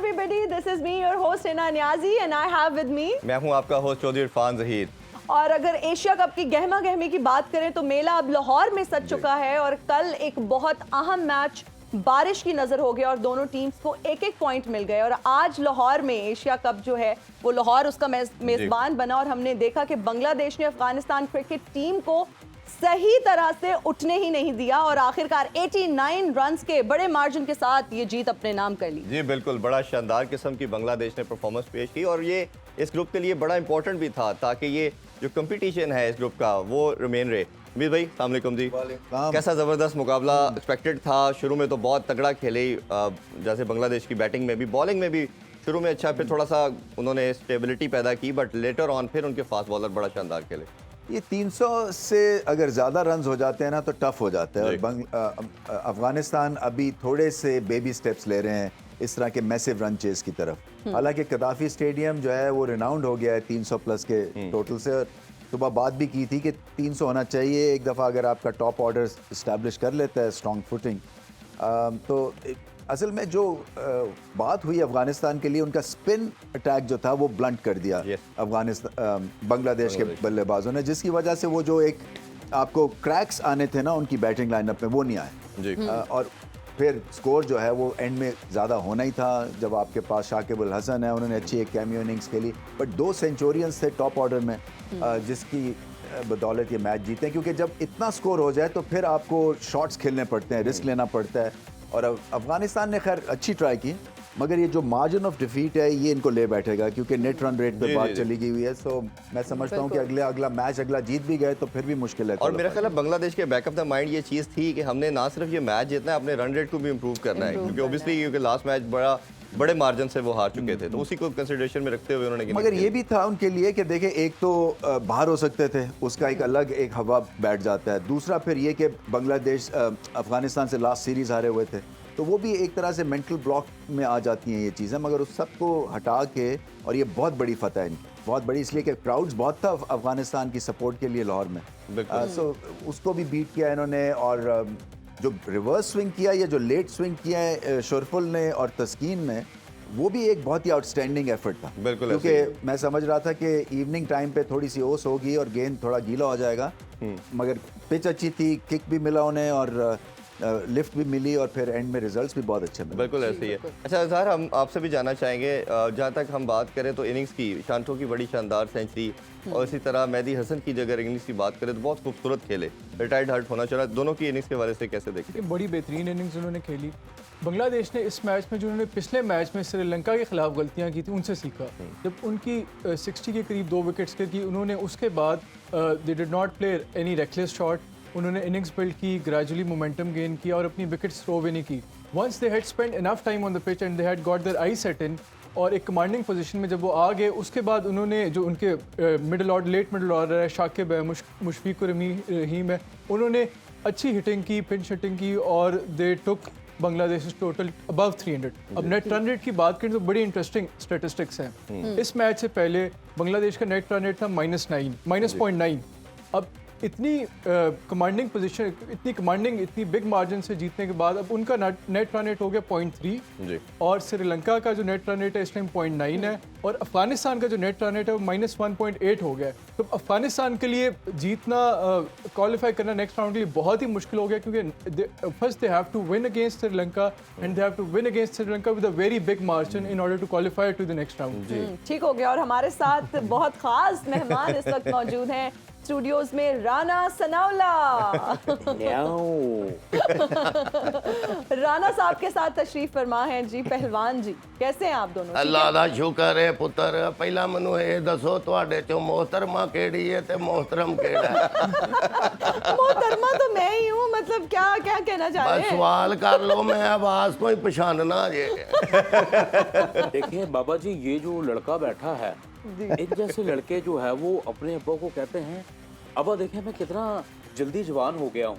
everybody, this is me, your host Hina Niazi, and I have with me. मैं हूं आपका host Chaudhary Irfan Zaheer. और अगर एशिया कप की गहमा गहमी की बात करें तो मेला अब लाहौर में सज चुका है और कल एक बहुत अहम मैच बारिश की नजर हो गया और दोनों टीम्स को एक एक पॉइंट मिल गए और आज लाहौर में एशिया कप जो है वो लाहौर उसका मेजबान बना और हमने देखा कि बांग्लादेश ने अफगानिस्तान क्रिकेट टीम को सही तरह से उठने ही नहीं दिया और आखिरकार 89 रन्स के बड़े मार्जिन के साथ ये जीत अपने नाम कर ली। जी बिल्कुल, बड़ा शानदार किस्म की बांग्लादेश ने परफॉर्मेंस पेश की और ये इस ग्रुप के लिए बड़ा इंपॉर्टेंट भी था ताकि ये जो कंपटीशन है इस ग्रुप का वो रिमेन रहे। अमीर भाई अस्सलाम वालेकुम जी, कैसा ज़बरदस्त मुकाबला एक्सपेक्टेड था? शुरू में तो बहुत तगड़ा खेले, जैसे बांग्लादेश की बैटिंग में भी बॉलिंग में भी शुरू में अच्छा, फिर थोड़ा सा उन्होंने स्टेबिलिटी पैदा की, बट लेटर ऑन फिर उनके फास्ट बॉलर बड़ा शानदार खेले। ये 300 से अगर ज़्यादा रन्स हो जाते हैं ना तो टफ हो जाता है और अफगानिस्तान अभी थोड़े से बेबी स्टेप्स ले रहे हैं इस तरह के मैसिव रन चेस की तरफ। हालांकि कदाफी स्टेडियम जो है वो रिनाउंड हो गया है 300 प्लस के टोटल से। और सुबह बात भी की थी कि 300 होना चाहिए एक दफ़ा अगर आपका टॉप ऑर्डर इस्टेब्लिश कर लेता है स्ट्रॉन्ग फुटिंग। तो असल में जो बात हुई अफगानिस्तान के लिए, उनका स्पिन अटैक जो था वो ब्लंट कर दिया अफगानिस्तान बांग्लादेश के बल्लेबाजों ने, जिसकी वजह से वो जो एक आपको क्रैक्स आने थे ना उनकी बैटिंग लाइनअप में वो नहीं आए। और फिर स्कोर जो है वो एंड में ज़्यादा होना ही था जब आपके पास शाकिब अल हसन है, उन्होंने अच्छी एक कैमियो इनिंग्स खेली, बट 2 सेंचुरियंस थे टॉप ऑर्डर में जिसकी बदौलत ये मैच जीते। क्योंकि जब इतना स्कोर हो जाए तो फिर आपको शॉट्स खेलने पड़ते हैं, रिस्क लेना पड़ता है। और अफगानिस्तान ने खैर अच्छी ट्राई की, मगर ये जो मार्जिन ऑफ डिफीट है ये इनको ले बैठेगा क्योंकि नेट रन रेट पे बात चली गई हुई है। सो मैं समझता हूँ कि अगला मैच जीत भी गए तो फिर भी मुश्किल है। और मेरा ख्याल है बांग्लादेश के बैक ऑफ द माइंड ये चीज़ थी कि हमने ना सिर्फ ये मैच जीतना है, अपने रन रेट को भी इम्प्रूव करना है, क्योंकि ऑब्वियसली क्योंकि लास्ट मैच बड़े मार्जिन से वो हार चुके थे, तो उसी को कंसिडरेशन में रखते हुए उन्होंने। मगर ये भी था उनके लिए कि देखें, एक तो बाहर हो सकते थे, उसका एक अलग एक हवा बैठ जाता है। दूसरा फिर ये कि बांग्लादेश अफगानिस्तान से लास्ट सीरीज़ हारे हुए थे, तो वो भी एक तरह से मेंटल ब्लॉक में आ जाती हैं ये चीज़ें। मगर उस सब को हटा के, और ये बहुत बड़ी फतह है, बहुत बड़ी इसलिए कि क्राउड्स बहुत था अफगानिस्तान की सपोर्ट के लिए लाहौर में। सो उसको भी बीट किया इन्होंने। और जो रिवर्स स्विंग किया या जो लेट स्विंग किया है शोरफुल ने और तस्कीन ने, वो भी एक बहुत ही आउटस्टैंडिंग एफर्ट था। बिल्कुल, क्योंकि मैं समझ रहा था कि इवनिंग टाइम पे थोड़ी सी ओस होगी और गेंद थोड़ा गीला हो जाएगा, मगर पिच अच्छी थी, किक भी मिला उन्हें और लिफ्ट भी मिली और फिर एंड में रिजल्ट्स भी बहुत अच्छे मिले। बिल्कुल ऐसे ही है। अच्छा ज़ाहिर, हम आपसे भी जानना चाहेंगे, जहाँ तक हम बात करें तो इनिंग्स की, शांतो की बड़ी शानदार सेंचुरी और इसी तरह मेहदी हसन की अगर इनिंग्स की बात करें तो बहुत खूबसूरत खेले, रिटायर्ड हर्ट होना चाहिए। दोनों की इनिंग्स के बारे से कैसे देखते हैं? बड़ी बेहतरीन इनिंग्स उन्होंने खेली। बांग्लादेश ने इस मैच में जो उन्होंने पिछले मैच में श्रीलंका के खिलाफ गलतियां की थी उनसे सीखा। जब उनकी 60 के करीब 2 विकेट्स की उन्होंने उसके बाद they did not play any reckless shot, उन्होंने इनिंग्स बिल्ड की, ग्रेजुअली मोमेंटम गेन किया और अपनी विकेट्स थ्रो भी नहीं की। Once they had spend enough time on the pitch and they had got their eye set in और एक कमांडिंग पोजीशन में जब वो आ गए, उसके बाद उन्होंने जो उनके लेट मिडल ऑर्डर है, शाकिब है, मुशफीक रहीम है, उन्होंने अच्छी हिटिंग की, पिंच हिटिंग की और दे टुक बांग्लादेश टोटल अबव 300। अब नेट रन रेट की बात करें तो बड़ी इंटरेस्टिंग स्टेटिस्टिक्स हैं। इस मैच से पहले बांग्लादेश का नेट रन रेट था -0.9। अब इतनी कमांडिंग पोजीशन, इतनी बिग मार्जिन से जीतने के बाद अब उनका नेट रन रेट हो गया 0.3 और श्रीलंका का जो नेट रन रेट है इस टाइम 0.9 है और अफगानिस्तान का जो नेट रन रेट है वो -1.8 हो गया। तो अफगानिस्तान के लिए जीतना, क्वालिफाई करना नेक्स्ट राउंड के लिए बहुत ही मुश्किल हो गया, क्योंकि first they have to win against Sri Lanka and they have to win against Sri Lanka with a very big margin in order to qualify to the next round. ठीक हो गया। और हमारे साथ बहुत खास मेहमान इस वक्त मौजूद हैं स्टूडियोज में, राना सनाउल्ला। राना साहब के साथ तशरीफ फरमा है जी। पहलवान जी, कैसे हैं आप दोनों? अल्लाह दा शुक्र है पुत्र। पहला मैनू ये दसो तुहाडे चों मोहतरमा केड़ी है ते मोहतरम केड़ा है? मोहतरमा तो मैं ही हूँ, मतलब क्या क्या कहना चाह रहे बस हैं? सवाल कर लो, मैं आवाज को ही पहचानना जे। देखिए बाबा जी, ये जो लड़का बैठा है, एक जैसे लड़के जो है वो अपने अब्बा को कहते हैं, अब्बा देखें मैं कितना जल्दी जवान हो गया हूँ।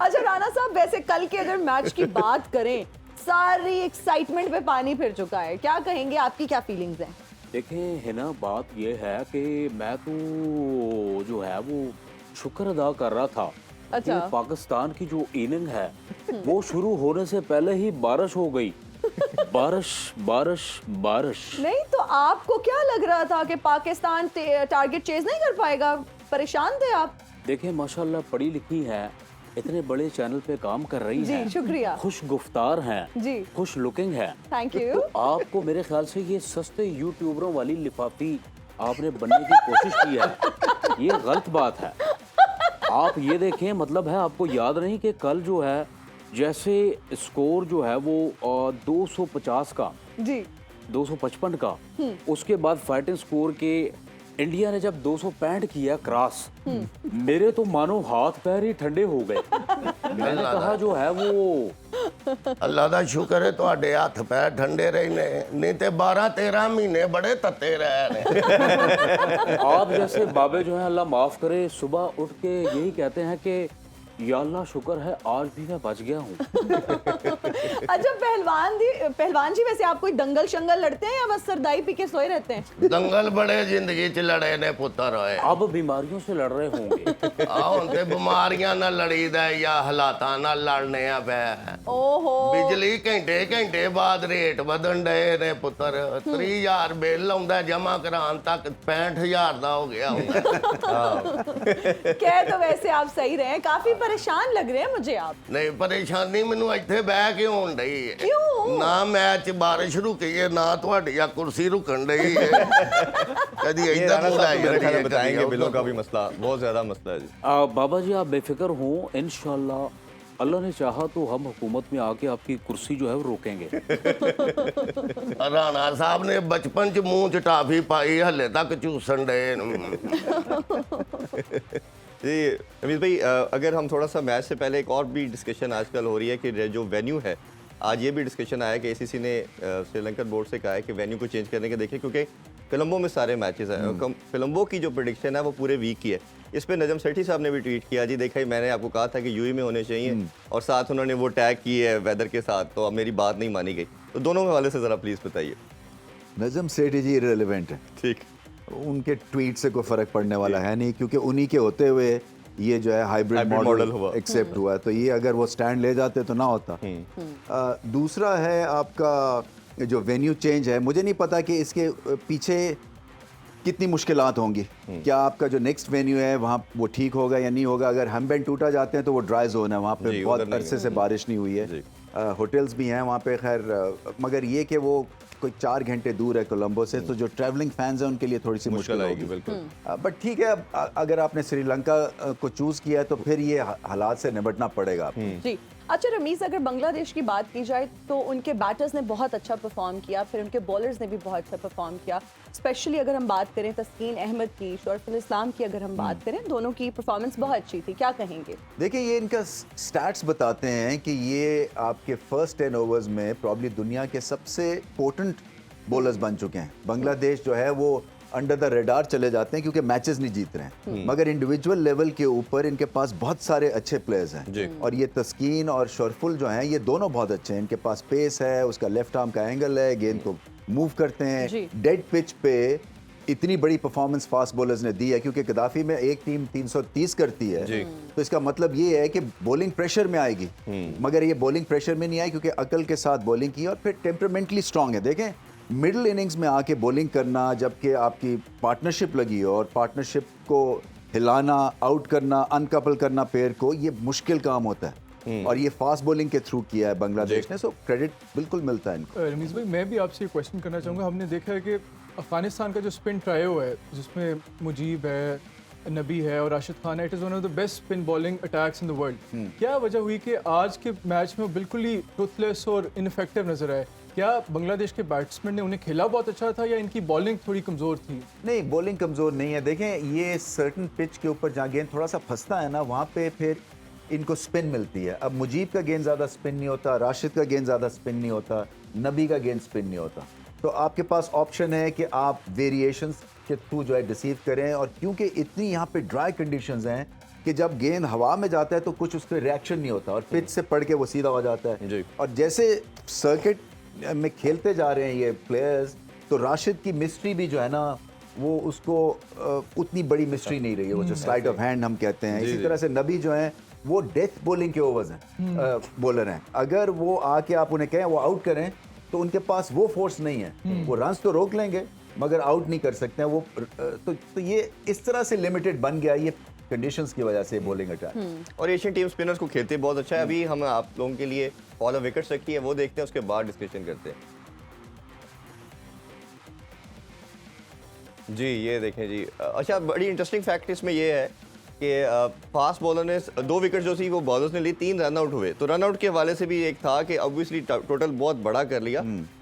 अच्छा राना साहब, वैसे कल के अगर मैच की बात करें, सारी एक्साइटमेंट पे पानी फिर चुका है, क्या कहेंगे, आपकी क्या फीलिंग्स हैं? देखें है ना, बात ये है कि मैं तो जो है वो शुक्र अदा कर रहा था कि पाकिस्तान की जो इनिंग है वो शुरू होने से पहले ही बारिश हो गई बारिश बारिश बारिश। नहीं तो आपको क्या लग रहा था कि पाकिस्तान टारगेट चेज नहीं कर पाएगा? परेशान थे आप? देखें माशाल्लाह पढ़ी लिखी है, इतने बड़े चैनल पे काम कर रही जी, है, शुक्रिया। खुश गुफ्तार हैं, जी। खुश लुकिंग है। Thank you. आपको मेरे ख्याल से ये सस्ते यूट्यूबरों वाली लिफाफी आपने बनने की कोशिश की है, ये गलत बात है। आप ये देखें, मतलब है आपको याद नहीं कि कल जो है जैसे स्कोर जो है वो 250 का, जी 255 का, उसके बाद फाइटिंग स्कोर के इंडिया ने जब 265 किया क्रॉस, मेरे तो मानो हाथ पैर ही ठंडे हो गए। मैंने कहा जो है वो ਅੱਲਾ ਦਾ ਸ਼ੁਕਰ ਹੈ ਤੁਹਾਡੇ ਹੱਥ ਪੈਰ ਠੰਡੇ ਰਹੇ ਨੇ, ਨਹੀਂ ਤੇ 12-13 ਮਹੀਨੇ ਬੜੇ ਤੱਤੇ ਰਹੇ ਨੇ। आप जैसे बाबे जो है अल्लाह माफ करे, सुबह उठ के यही कहते हैं कि या अल्लाह शुक्र है आज भी मैं बच गया हूँ। अच्छा पहलवान जी वैसे आप कोई दंगल शंगल लड़ते हैं या बस सरदाई पी के सोए रहते हैं? ਦੰਗਲ ਬੜੇ ਜ਼ਿੰਦਗੀ ਚ ਲੜੇ ਨੇ ਪੁੱਤਰ ਹੋਏ। अब बीमारियों से लड़ रहे होंगे। ਆ ਹੁਣ ਤੇ ਬਿਮਾਰੀਆਂ ਨਾਲ ਲੜੀਦਾ ਜਾਂ ਹਾਲਾਤਾਂ ਨਾਲ ਲੜਨੇ ਆ ਪਏ। ओहो। ਬਿਜਲੀ ਘੰਟੇ ਘੰਟੇ ਬਾਅਦ ਰੇਟ ਵਧਣ ਡਏ ਨੇ ਪੁੱਤਰ। 30,000 ਬਿੱਲ ਆਉਂਦਾ ਜਮਾ ਕਰਾਉਣ ਤੱਕ 65,000 ਦਾ ਹੋ ਗਿਆ ਹੁਣ। कह तो वैसे आप सही रहे हैं, काफी परेशान लग रहे हैं मुझे आप। ਨਹੀਂ ਪਰੇਸ਼ਾਨੀ ਮੈਨੂੰ ਇੱਥੇ ਬਹਿ ਕੇ ਹੋਣ ਡਈ ਹੈ। ਕਿਉਂ? ਨਾ ਮੈਚ ਬਾਰਿਸ਼ ਰੁਕੀ ਹੈ, ਨਾ ਤੁਹਾਡੀ ਆ ਕੁਰਸੀ ਰੁਕਣ ਡਈ ਹੈ। ਕਦੀ ये ਇੱਧਰ राणा ਨੂੰ साहब ਲੈ तो मेरे ख्याल में ਜਾਂਦੀ है, बताएंगे कभी बिलों का उधर भी मसला बहुत ज्यादा मसला है जी। बाबा जी आप बेफिक्र हों, इंशाल्लाह अल्लाह ने चाहा तो हम हुकूमत में आके आपकी कुर्सी जो है वो रोकेंगे। ਰਾਣਾ ਸਾਹਿਬ ਨੇ ਬਚਪਨ ਚ ਮੂੰਹ ਚ ਟਾਫੀ ਪਾਈ, ਹੱਲੇ ਤੱਕ ਚੂਸਣ ਡਏ ਨੂੰ। जी अमीर भाई, अगर हम थोड़ा सा मैच से पहले एक और भी डिस्कशन आजकल हो रही है कि जो वेन्यू है, आज ये भी डिस्कशन आया कि एसीसी ने श्रीलंकन बोर्ड से कहा है कि वेन्यू को चेंज करने के देखें, क्योंकि कोलंबो में सारे मैचेस हैं। कोलंबो की जो प्रेडिक्शन है वो पूरे वीक की है। इस पे नजम सेठी साहब ने भी ट्वीट किया जी, देखा ही मैंने आपको कहा था कि यूएई में होने चाहिए, और साथ उन्होंने वो टैग की है वेदर के साथ, तो अब मेरी बात नहीं मानी गई। तो दोनों के हवाले से ज़रा प्लीज़ बताइए। नजम सेठी जी इररिलेवेंट है, ठीक, उनके ट्वीट से कोई फर्क पड़ने वाला है नहीं, क्योंकि उन्हीं के होते हुए ये जो है हाइब्रिड Hybrid मॉडल model हुआ। एक्सेप्ट हुआ है। तो ये अगर वो स्टैंड ले जाते तो ना होता। दूसरा है आपका जो वेन्यू चेंज है, मुझे नहीं पता कि इसके पीछे कितनी मुश्किलात होंगी। क्या आपका जो नेक्स्ट वेन्यू है वहाँ वो ठीक होगा या नहीं होगा? अगर हम्बेन टूटा जाते हैं तो वो ड्राई जोन है, वहाँ पे जी, बहुत उधर नहीं अरसे से बारिश नहीं हुई जी। है। होटल्स भी हैं वहाँ पे, खैर मगर ये कि वो कोई 4 घंटे दूर है कोलंबो से, तो जो ट्रैवलिंग फैंस हैं उनके लिए थोड़ी सी मुश्किल आएगी होगी। बिल्कुल। बट ठीक है, अगर आपने श्रीलंका को चूज़ किया है तो फिर ये हालात से निपटना पड़ेगा आपको। जी अच्छा रमीज, अगर बांग्लादेश की बात की जाए तो उनके बैटर्स ने बहुत अच्छा परफॉर्म किया, फिर उनके बॉलर्स ने भी बहुत अच्छा परफॉर्म किया। स्पेशली अगर हम बात करें तस्कीन अहमद की, शरफुल इस्लाम की, अगर हम बात करें, दोनों की परफॉर्मेंस बहुत अच्छी थी। क्या कहेंगे? देखिए, ये इनका स्टैट्स बताते हैं कि ये आपके फर्स्ट 10 ओवर्स में प्रॉब्ली दुनिया के सबसे पोटेंट बॉलर्स बन चुके हैं। बांग्लादेश जो है वो अंडर द रेडार चले जाते हैं क्योंकि मैचेस नहीं जीत रहे हैं, मगर इंडिविजुअल लेवल के ऊपर इनके पास बहुत सारे अच्छे प्लेयर्स हैं। और ये तस्कीन और शरफुल जो हैं ये दोनों बहुत अच्छे हैं। इनके पास पेस है, उसका लेफ्ट आर्म का एंगल है, गेंद को मूव करते हैं। डेड पिच पे इतनी बड़ी परफॉर्मेंस फास्ट बॉलर्स ने दी है, क्योंकि गद्दाफी में एक टीम 330 करती है, तो इसका मतलब ये है कि बॉलिंग प्रेशर में आएगी, मगर ये बॉलिंग प्रेशर में नहीं आई क्योंकि अकल के साथ बॉलिंग की और फिर टेम्परामेंटली स्ट्रांग है। देखें, मिडिल इनिंग्स में आके बॉलिंग करना, जबकि आपकी पार्टनरशिप लगी हो, और पार्टनरशिप को हिलाना, आउट करना, अनकपल करना पेयर को, ये मुश्किल काम होता है। और ये फास्ट बॉलिंग के थ्रू किया है बांग्लादेश ने, सो क्रेडिट बिल्कुल मिलता है इनको। रमीज़ भाई, मैं भी आपसे एक क्वेश्चन करना चाहूँगा। हमने देखा है कि अफगानिस्तान का जो स्पिन ट्रायो है, जिसमें मुजीब है, नबी है और राशिद खान है, it is one of the best spin bowling attacks in the world. क्या वजह हुई कि आज के मैच में बिल्कुल ही टूथलेस और इनफेक्टिव नजर आए? क्या बांग्लादेश के बैट्समैन ने उन्हें खेला बहुत अच्छा था या इनकी बॉलिंग थोड़ी कमज़ोर थी? नहीं, बॉलिंग कमज़ोर नहीं है। देखें, ये सर्टन पिच के ऊपर जहाँ गेंद थोड़ा सा फंसता है ना, वहाँ पे फिर इनको स्पिन मिलती है। अब मुजीब का गेंद ज़्यादा स्पिन नहीं होता, राशिद का गेंद ज़्यादा स्पिन नहीं होता, नबी का गेंद स्पिन नहीं होता, तो आपके पास ऑप्शन है कि आप वेरिएशंस के थ्रू जो है डिसीव करें। और क्योंकि इतनी यहाँ पे ड्राई कंडीशंस हैं कि जब गेंद हवा में जाता है तो कुछ उस पर रिएक्शन नहीं होता और पिच से पड़ के वो सीधा हो जाता है। और जैसे सर्किट में खेलते जा रहे हैं ये प्लेयर्स, तो राशिद की मिस्ट्री भी जो है ना, वो उसको उतनी बड़ी मिस्ट्री नहीं रही है, वो जो स्लाइड ऑफ हैंड हम कहते हैं। इसी तरह से नबी जो है वो डेथ बॉलिंग के ओवर्स हैं, बॉलर हैं। अगर वो आके आप उन्हें कहें वो आउट करें तो उनके पास वो फोर्स नहीं है। वो रन्स तो रोक लेंगे मगर आउट नहीं कर सकते हैं वो। तो ये इस तरह से लिमिटेड बन गया ये कंडीशंस की वजह से बॉलिंग अटैक। और एशियन टीम स्पिनर्स को खेलते बहुत अच्छा है। अभी हम आप लोगों के लिए फॉल ऑफ विकेट्स रखी है, वो देखते हैं, उसके बाद डिस्कशन करते हैं। जी ये देखें जी। अच्छा, बड़ी इंटरेस्टिंग फैक्ट इसमें ये है कि फास्ट बॉलर ने 2 विकेट जो थी वो बॉलर्स ने ली, 3 रन आउट हुए। तो रन आउट के हवाले से भी एक था कि ऑब्वियसली टोटल बहुत बड़ा कर लिया,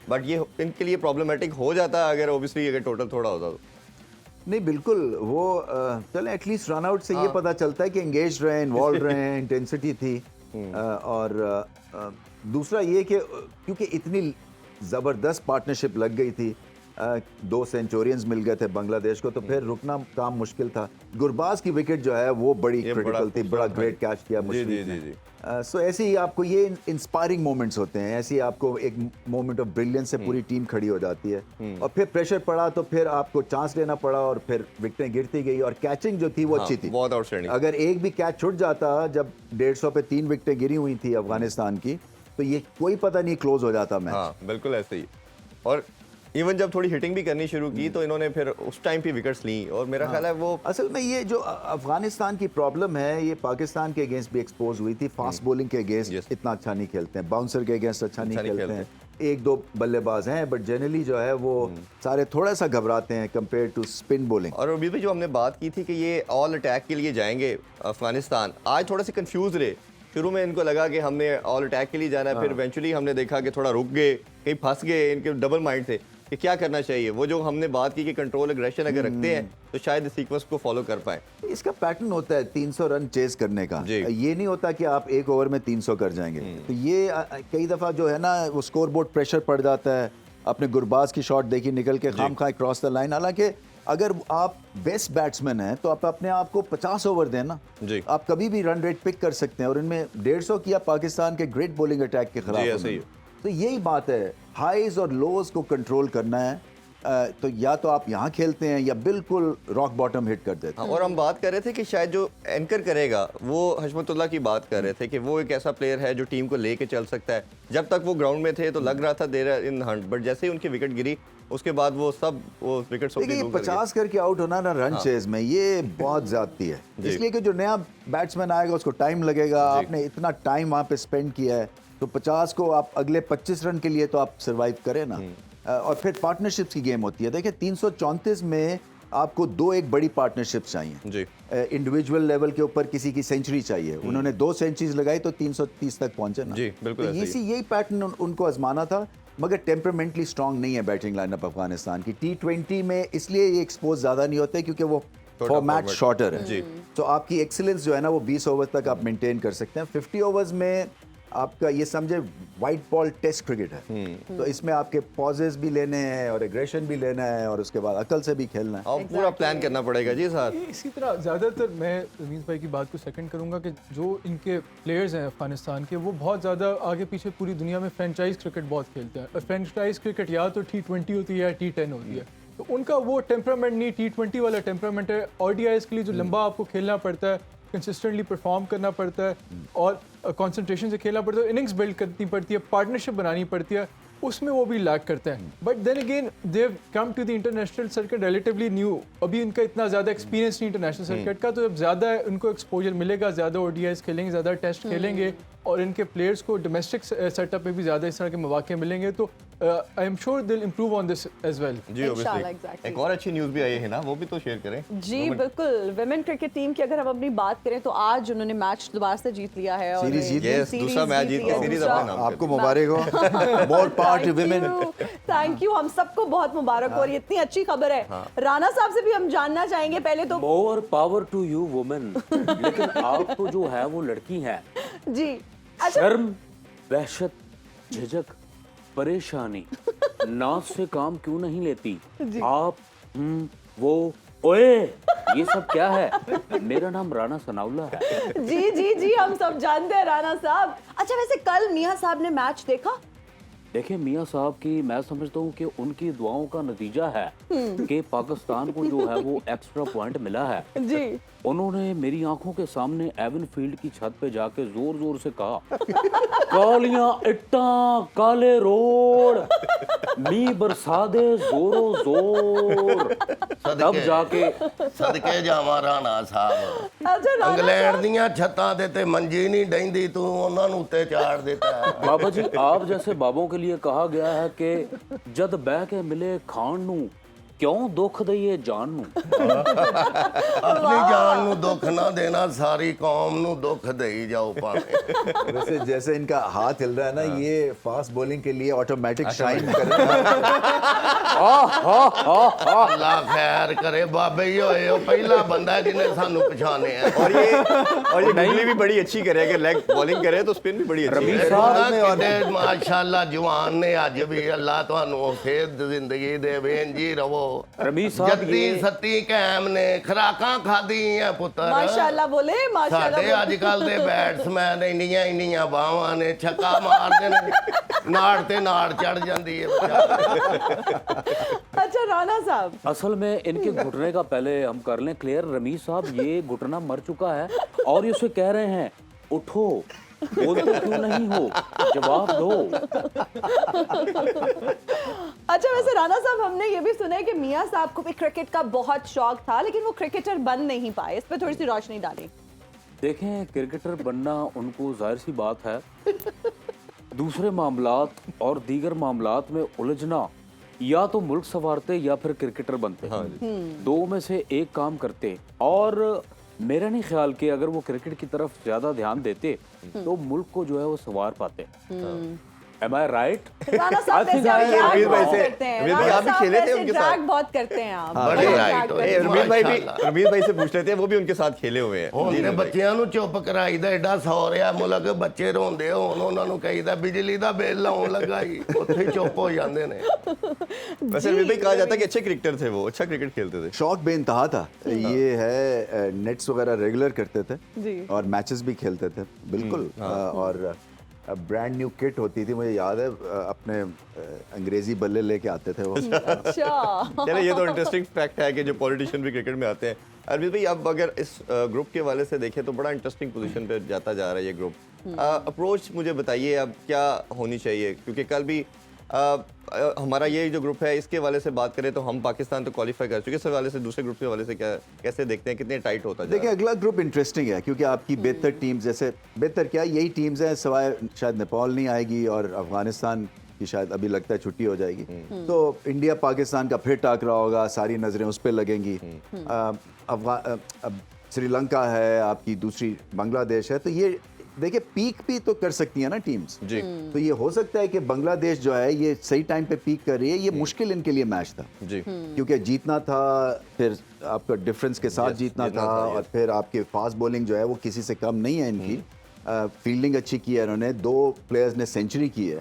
बट ये इनके लिए प्रॉब्लमेटिक हो जाता है अगर ऑब्वियसली अगर टोटल थोड़ा होता तो। नहीं बिल्कुल, वो चले एटलीस्ट रन आउट से ये पता चलता है कि एंगेज रहे, इन्वॉल्व रहे हैं, इंटेंसिटी थी। और दूसरा ये कि क्योंकि इतनी ज़बरदस्त पार्टनरशिप लग गई थी, 2 सेंचुरियंस मिल गए थे बांग्लादेश को, तो फिर रुकना काम मुश्किल था। गुरबाज की विकेट जो है वो बड़ी क्रिटिकल थी, बड़ा ग्रेट कैच किया मुश्किल ने। सो ऐसे ही आपको ये इंस्पायरिंग मोमेंट्स होते हैं, ऐसे ही आपको एक मोमेंट ऑफ ब्रिलियंस से पूरी टीम खड़ी हो जाती है। और फिर प्रेशर पड़ा तो फिर आपको चांस लेना पड़ा और फिर विकेटें गिरती गई। और कैचिंग जो थी वो अच्छी थी, बहुत आउटस्टैंडिंग। अगर एक भी कैच छूट जाता, जब 150 पे 3 विकेटें गिरी हुई थी अफगानिस्तान की, तो ये कोई पता नहीं क्लोज हो जाता मैच। हाँ बिल्कुल ऐसे ही। और इवन जब थोड़ी हिटिंग भी करनी शुरू की तो इन्होंने फिर उस टाइम पे विकेट्स ली। और मेरा ख्याल है वो असल में ये जो अफगानिस्तान की प्रॉब्लम है ये पाकिस्तान के अगेंस्ट भी एक्सपोज हुई थी। फास्ट बॉलिंग के अगेंस्ट इतना अच्छा नहीं खेलते हैं, बाउंसर के अगेंस्ट अच्छा नहीं खेलते हैं। 1-2 बल्लेबाज हैं बट जनरली जो है वो सारे थोड़ा सा घबराते हैं कंपेयर टू स्पिन बॉलिंग। और अभी भी जो हमने बात की थी कि ये ऑल अटैक के लिए जाएंगे अफगानिस्तान, आज थोड़ा सा कंफ्यूज रहे। शुरू में इनको लगा कि हमने ऑल अटैक के लिए जाना है, फिर इवेंचुअली हमने देखा कि थोड़ा रुक गए, कहीं फंस गए, इनके डबल माइंड थे कि क्या करना चाहिए। वो जो हमने बात की कि कंट्रोल एग्रेशन अगर रखते हैं तो शायद इस सीक्वेंस को फॉलो कर पाए। इसका पैटर्न होता है 300 रन चेस करने का, ये नहीं होता कि आप 1 ओवर में 300 कर जाएंगे। तो ये कई दफ़ा जो है ना वो स्कोर बोर्ड प्रेशर पड़ जाता है। अपने गुरबाज की शॉट देखी निकल के खाम खा क्रॉस द लाइन। हालांकि अगर आप बेस्ट बैट्समैन हैं तो आप अपने आप को 50 ओवर दें ना, आप कभी भी रन रेट पिक कर सकते हैं। और इनमें 150 किया पाकिस्तान के ग्रेट बॉलिंग अटैक के खिलाफ। तो यही बात है, हाईज और लोज को कंट्रोल करना है। तो या तो आप यहाँ खेलते हैं या बिल्कुल रॉक बॉटम हिट कर देते हैं। और हम बात कर रहे थे कि शायद जो एंकर करेगा वो हशमतुल्लाह की बात कर रहे थे कि वो एक ऐसा प्लेयर है जो टीम को लेके चल सकता है। जब तक वो ग्राउंड में थे तो लग रहा था देर इन हंट, बट जैसे ही उनकी विकेट गिरी उसके बाद वो विकेट 50 करके आउट होना ना रन चेज में ये बहुत ज्यादती है। इसलिए कि जो नया बैट्समैन आएगा उसको टाइम लगेगा। आपने इतना टाइम वहाँ पे स्पेंड किया है तो 50 को आप अगले 25 रन के लिए तो आप सर्वाइव करें ना। और फिर पार्टनरशिप्स की गेम होती है। देखिए 334 में आपको 2 एक बड़ी पार्टनरशिप चाहिए। इंडिविजुअल लेवल के ऊपर किसी की सेंचुरी चाहिए। उन्होंने 2 सेंचुरीज लगाई तो 330 तक पहुंचे ना। जी बिल्कुल। तो यही पैटर्न उनको आजमाना था, मगर टेम्परामेंटली स्ट्रांग नहीं है बैटिंग लाइनअप अफगानिस्तान की। T20 में इसलिए ये एक्सपोज ज्यादा नहीं होते क्योंकि वो फॉर्मेट शॉर्टर है। तो आपकी एक्सीलेंस जो है ना वो 20 ओवर तक आप मेंटेन कर सकते हैं। 50 ओवर्स में आपका ये समझे वाइट बॉल टेस्ट क्रिकेट है। तो इसमें आपके पॉजेस भी लेने हैं और एग्रेशन भी लेना है और उसके बाद अकल से भी खेलना है। और पूरा प्लान करना पड़ेगा जी सर। इसी तरह ज़्यादातर मैं रमीज़ भाई की बात को सेकंड करूंगा कि जो इनके प्लेयर्स हैं अफगानिस्तान के वो बहुत ज़्यादा आगे पीछे पूरी दुनिया में फ्रेंचाइज क्रिकेट बहुत खेलते हैं। फ्रेंचाइज क्रिकेट या तो T20 होती है या T10 होती है। तो उनका वो टेम्परामेंट नहीं, T20 वाला टेम्परामेंट है। ODIs के लिए जो लंबा आपको खेलना पड़ता है, कंसिस्टेंटली परफॉर्म करना पड़ता है और कंसंट्रेशन से खेलना पड़ता है, इनिंग्स बिल्ड करनी पड़ती है, पार्टनरशिप बनानी पड़ती है, उसमें वो भी लैक करते हैं। But then again they come to the international circuit relatively new. अभी इनका इतना ज़्यादा एक्सपीरियंस नहीं इंटरनेशनल सर्किट का, तो जब ज़्यादा उनको एक्सपोजर मिलेगा, ज़्यादा ODIs खेलेंगे, ज़्यादा टेस्ट खेलेंगे और इनके प्लेयर्स को डोमेस्टिक सेटअप में भी ज़्यादा इस तरह के मौके मिलेंगे, तो I am sure they will improve on this as well. जी ऑब्वियसली। एक और अच्छी न्यूज़ भी आई है ना, वो भी तो शेयर करें। जी बिल्कुल। विमेन क्रिकेट टीम की अगर हम अपनी बात करें तो आज उन्होंने मैच दोबारा से जीत लिया है और सीरीज जीत ली। दूसरा मैच जीत के सीरीज अपने नाम आपको मुबारक हो। More power to women. Thank you, हम सबको बहुत मुबारक हो। और ये इतनी अच्छी खबर है। राणा साहब से भी हम जानना चाहेंगे पहले तो। More power to you women. लेकिन आप तो जो है वो लड़की है जी। शर्म, वहशत, झिझक, परेशानी, नाच से काम क्यों नहीं लेती आप? वो ओए ये सब क्या है? मेरा नाम राणा सनाउल्ला है। जी जी जी, हम सब जानते हैं राणा साहब। अच्छा वैसे कल मियां साहब ने मैच देखा? देखिए मियाँ साहब की मैं समझता हूँ कि उनकी दुआओं का नतीजा है कि पाकिस्तान को जो है वो एक्स्ट्रा पॉइंट मिला है। जी उन्होंने मेरी आंखों के सामने एवन फील्ड की छत पे जाके जोर जोर से कहा, कालियां इट्टा काले रोड नी बरसा दे जोरो जोर। तब जाके ਸਦਕੇ ਜਾਵਾਂ ਰਾਣਾ ਸਾਹਿਬ अच्छा राणा ਇੰਗਲੈਂਡ ਦੀਆਂ ਛੱਤਾਂ ਤੇ ਮੰਜੀ ਨਹੀਂ ਡੈਂਦੀ ਤੂੰ ਉਹਨਾਂ ਨੂੰ ਉੱਤੇ ਚਾੜ ਦਿੱਤਾ बाबा जी आप जैसे बाबों के लिए कहा गया है कि जद बह के मिले खान नू क्यों दुख दईए जान नू। ਆਪਣੀ ਜਾਨ ਨੂੰ ਦੁੱਖ ਨਾ ਦੇਣਾ ਸਾਰੀ ਕੌਮ ਨੂੰ ਦੁੱਖ ਦੇਈ ਜਾਓ ਭਾਵੇਂ वैसे जैसे इनका हाथ हिल रहा है ना, ये फास्ट बॉलिंग के लिए ऑटोमेटिक शाइन कर रहा ਅੱਲਾ ਖੈਰ ਕਰੇ ਬਾਬੇ ਹੀ ਹੋਏ ਉਹ ਪਹਿਲਾ ਬੰਦਾ ਜਿਹਨੇ ਸਾਨੂੰ ਪਛਾਣਿਆ और ये गुगली भी बड़ी अच्छी करे, अगर लेग बॉलिंग करे तो स्पिन भी बड़ी अच्छी रमीज है। साहब ਕਿਤੇ ਮਾਸ਼ਾਅੱਲਾ ਜਵਾਨ ਨੇ ਅੱਜ ਵੀ ਅੱਲਾ ਤੁਹਾਨੂੰ ਸਿਹਤ ਜ਼ਿੰਦਗੀ ਦੇਵੇ ਇੰਜੀ ਰਵੋ रमीज साहब ਜੱਤੀ ये ਸੱਤੀ ਕਾਇਮ ਨੇ ਖਰਾਕਾਂ ਖਾਦੀਆਂ ਪੁੱਤਰ माशाल्लाह बोले माशाल्लाह ਸਾਡੇ ਅੱਜ ਕੱਲ ਦੇ ਬੈਟਸਮੈਨ ਇੰਨੀਆਂ ਬਾਹਾਂ ਨੇ ਛੱਕਾ ਮਾਰਦੇ ਨੇ ਨਾੜ ਤੇ ਨਾੜ ਚੜ ਜਾਂਦੀ ਹੈ अच्छा राणा साहब असल में इनके घुटने का पहले हम कर लें क्लियर। रमीज साहब ये घुटना मर चुका है और ये उसे कह रहे हैं उठो, बोलते क्यों नहीं हो, जवाब दो। अच्छा वैसे राणा साहब हमने ये भी सुना है कि मियाँ साहब को भी क्रिकेट का बहुत शौक था लेकिन वो क्रिकेटर बन नहीं पाए, इस पे थोड़ी सी रोशनी डालें। देखें क्रिकेटर बनना उनको जाहिर सी बात है, दूसरे मामलात और दीगर मामलात में उलझना, या तो मुल्क संवारते या फिर क्रिकेटर बनते। दो में से एक काम करते। और मेरा नहीं ख्याल कि अगर वो क्रिकेट की तरफ ज्यादा ध्यान देते तो मुल्क को जो है वो संवार पाते। Am I right? राणा साहब I think वैसे I आप agree drag बहुत वैसे। करते हैं। रमीज भाई, राणा आप भी साहब खेले थे वैसे उनके drag साथ? बहुत करते हैं आप। बड़े बहुत right drag हो। करते ए, हैं। रमीज भाई से पूछ लेते हैं, वो भी उनके साथ खेले हुए हैं। ਹੁਣ ਤੇ ਬੱਚਿਆਂ ਨੂੰ ਚੁੱਪ ਕਰਾਈਦਾ ਐਡਾ ਸੌ ਰਿਹਾ ਮੁਲਕ ਬੱਚੇ ਰੋਂਦੇ ਹੋਣ ਉਹਨਾਂ ਨੂੰ ਕਹੀਦਾ ਬਿਜਲੀ ਦਾ ਬਿੱਲ ਆਉਣ ਲੱਗਾ ਹੀ ਉੱਥੇ ਹੀ ਚੁੱਪ ਹੋ ਜਾਂਦੇ ਨੇ वैसे रमीज भाई कहा जाता है कि अच्छे क्रिकेटर थे, वो अच्छा क्रिकेट खेलते थे। शौक बेइंतहा था। ये है नेट्स वगैरह रेगुलर करते थे जी। और मैचेस भी खेलते थे बिल्कुल। और ब्रांड न्यू किट होती थी, मुझे याद है अपने अंग्रेजी बल्ले लेके आते थे वो। अच्छा चलो ये तो इंटरेस्टिंग फैक्ट है कि जो पॉलिटिशियन भी क्रिकेट में आते हैं। अरविंद भाई अब अगर इस ग्रुप के वाले से देखें तो बड़ा इंटरेस्टिंग पोजीशन पे जाता जा रहा है ये ग्रुप। अप्रोच मुझे बताइए अब क्या होनी चाहिए, क्योंकि कल भी हमारा ये जो ग्रुप है इसके वाले से बात करें तो हम पाकिस्तान तो क्वालिफाई कर चुके, इस वाले से दूसरे ग्रुप के वाले से क्या कैसे देखते हैं, कितने टाइट होता देखिए अगला ग्रुप इंटरेस्टिंग है क्योंकि आपकी बेहतर टीम्स, जैसे बेहतर क्या यही टीम्स हैं सिवाय शायद नेपाल नहीं आएगी और अफगानिस्तान की शायद अभी लगता है छुट्टी हो जाएगी, तो इंडिया पाकिस्तान का फिर टाकरा होगा, सारी नज़रें उस पर लगेंगी। अब श्रीलंका है आपकी, दूसरी बांग्लादेश है, तो ये देखिए पीक भी तो कर सकती है ना टीम्स जी। तो ये हो सकता है कि बांग्लादेश जो है ये सही टाइम पे पीक कर रही है। ये मुश्किल इनके लिए मैच था जी। क्योंकि जीतना था, फिर आपका डिफरेंस के साथ जीतना था और फिर आपके फास्ट बॉलिंग जो है वो किसी से कम नहीं है इनकी। फील्डिंग अच्छी की है इन्होंने, 2 प्लेयर्स ने सेंचुरी की है,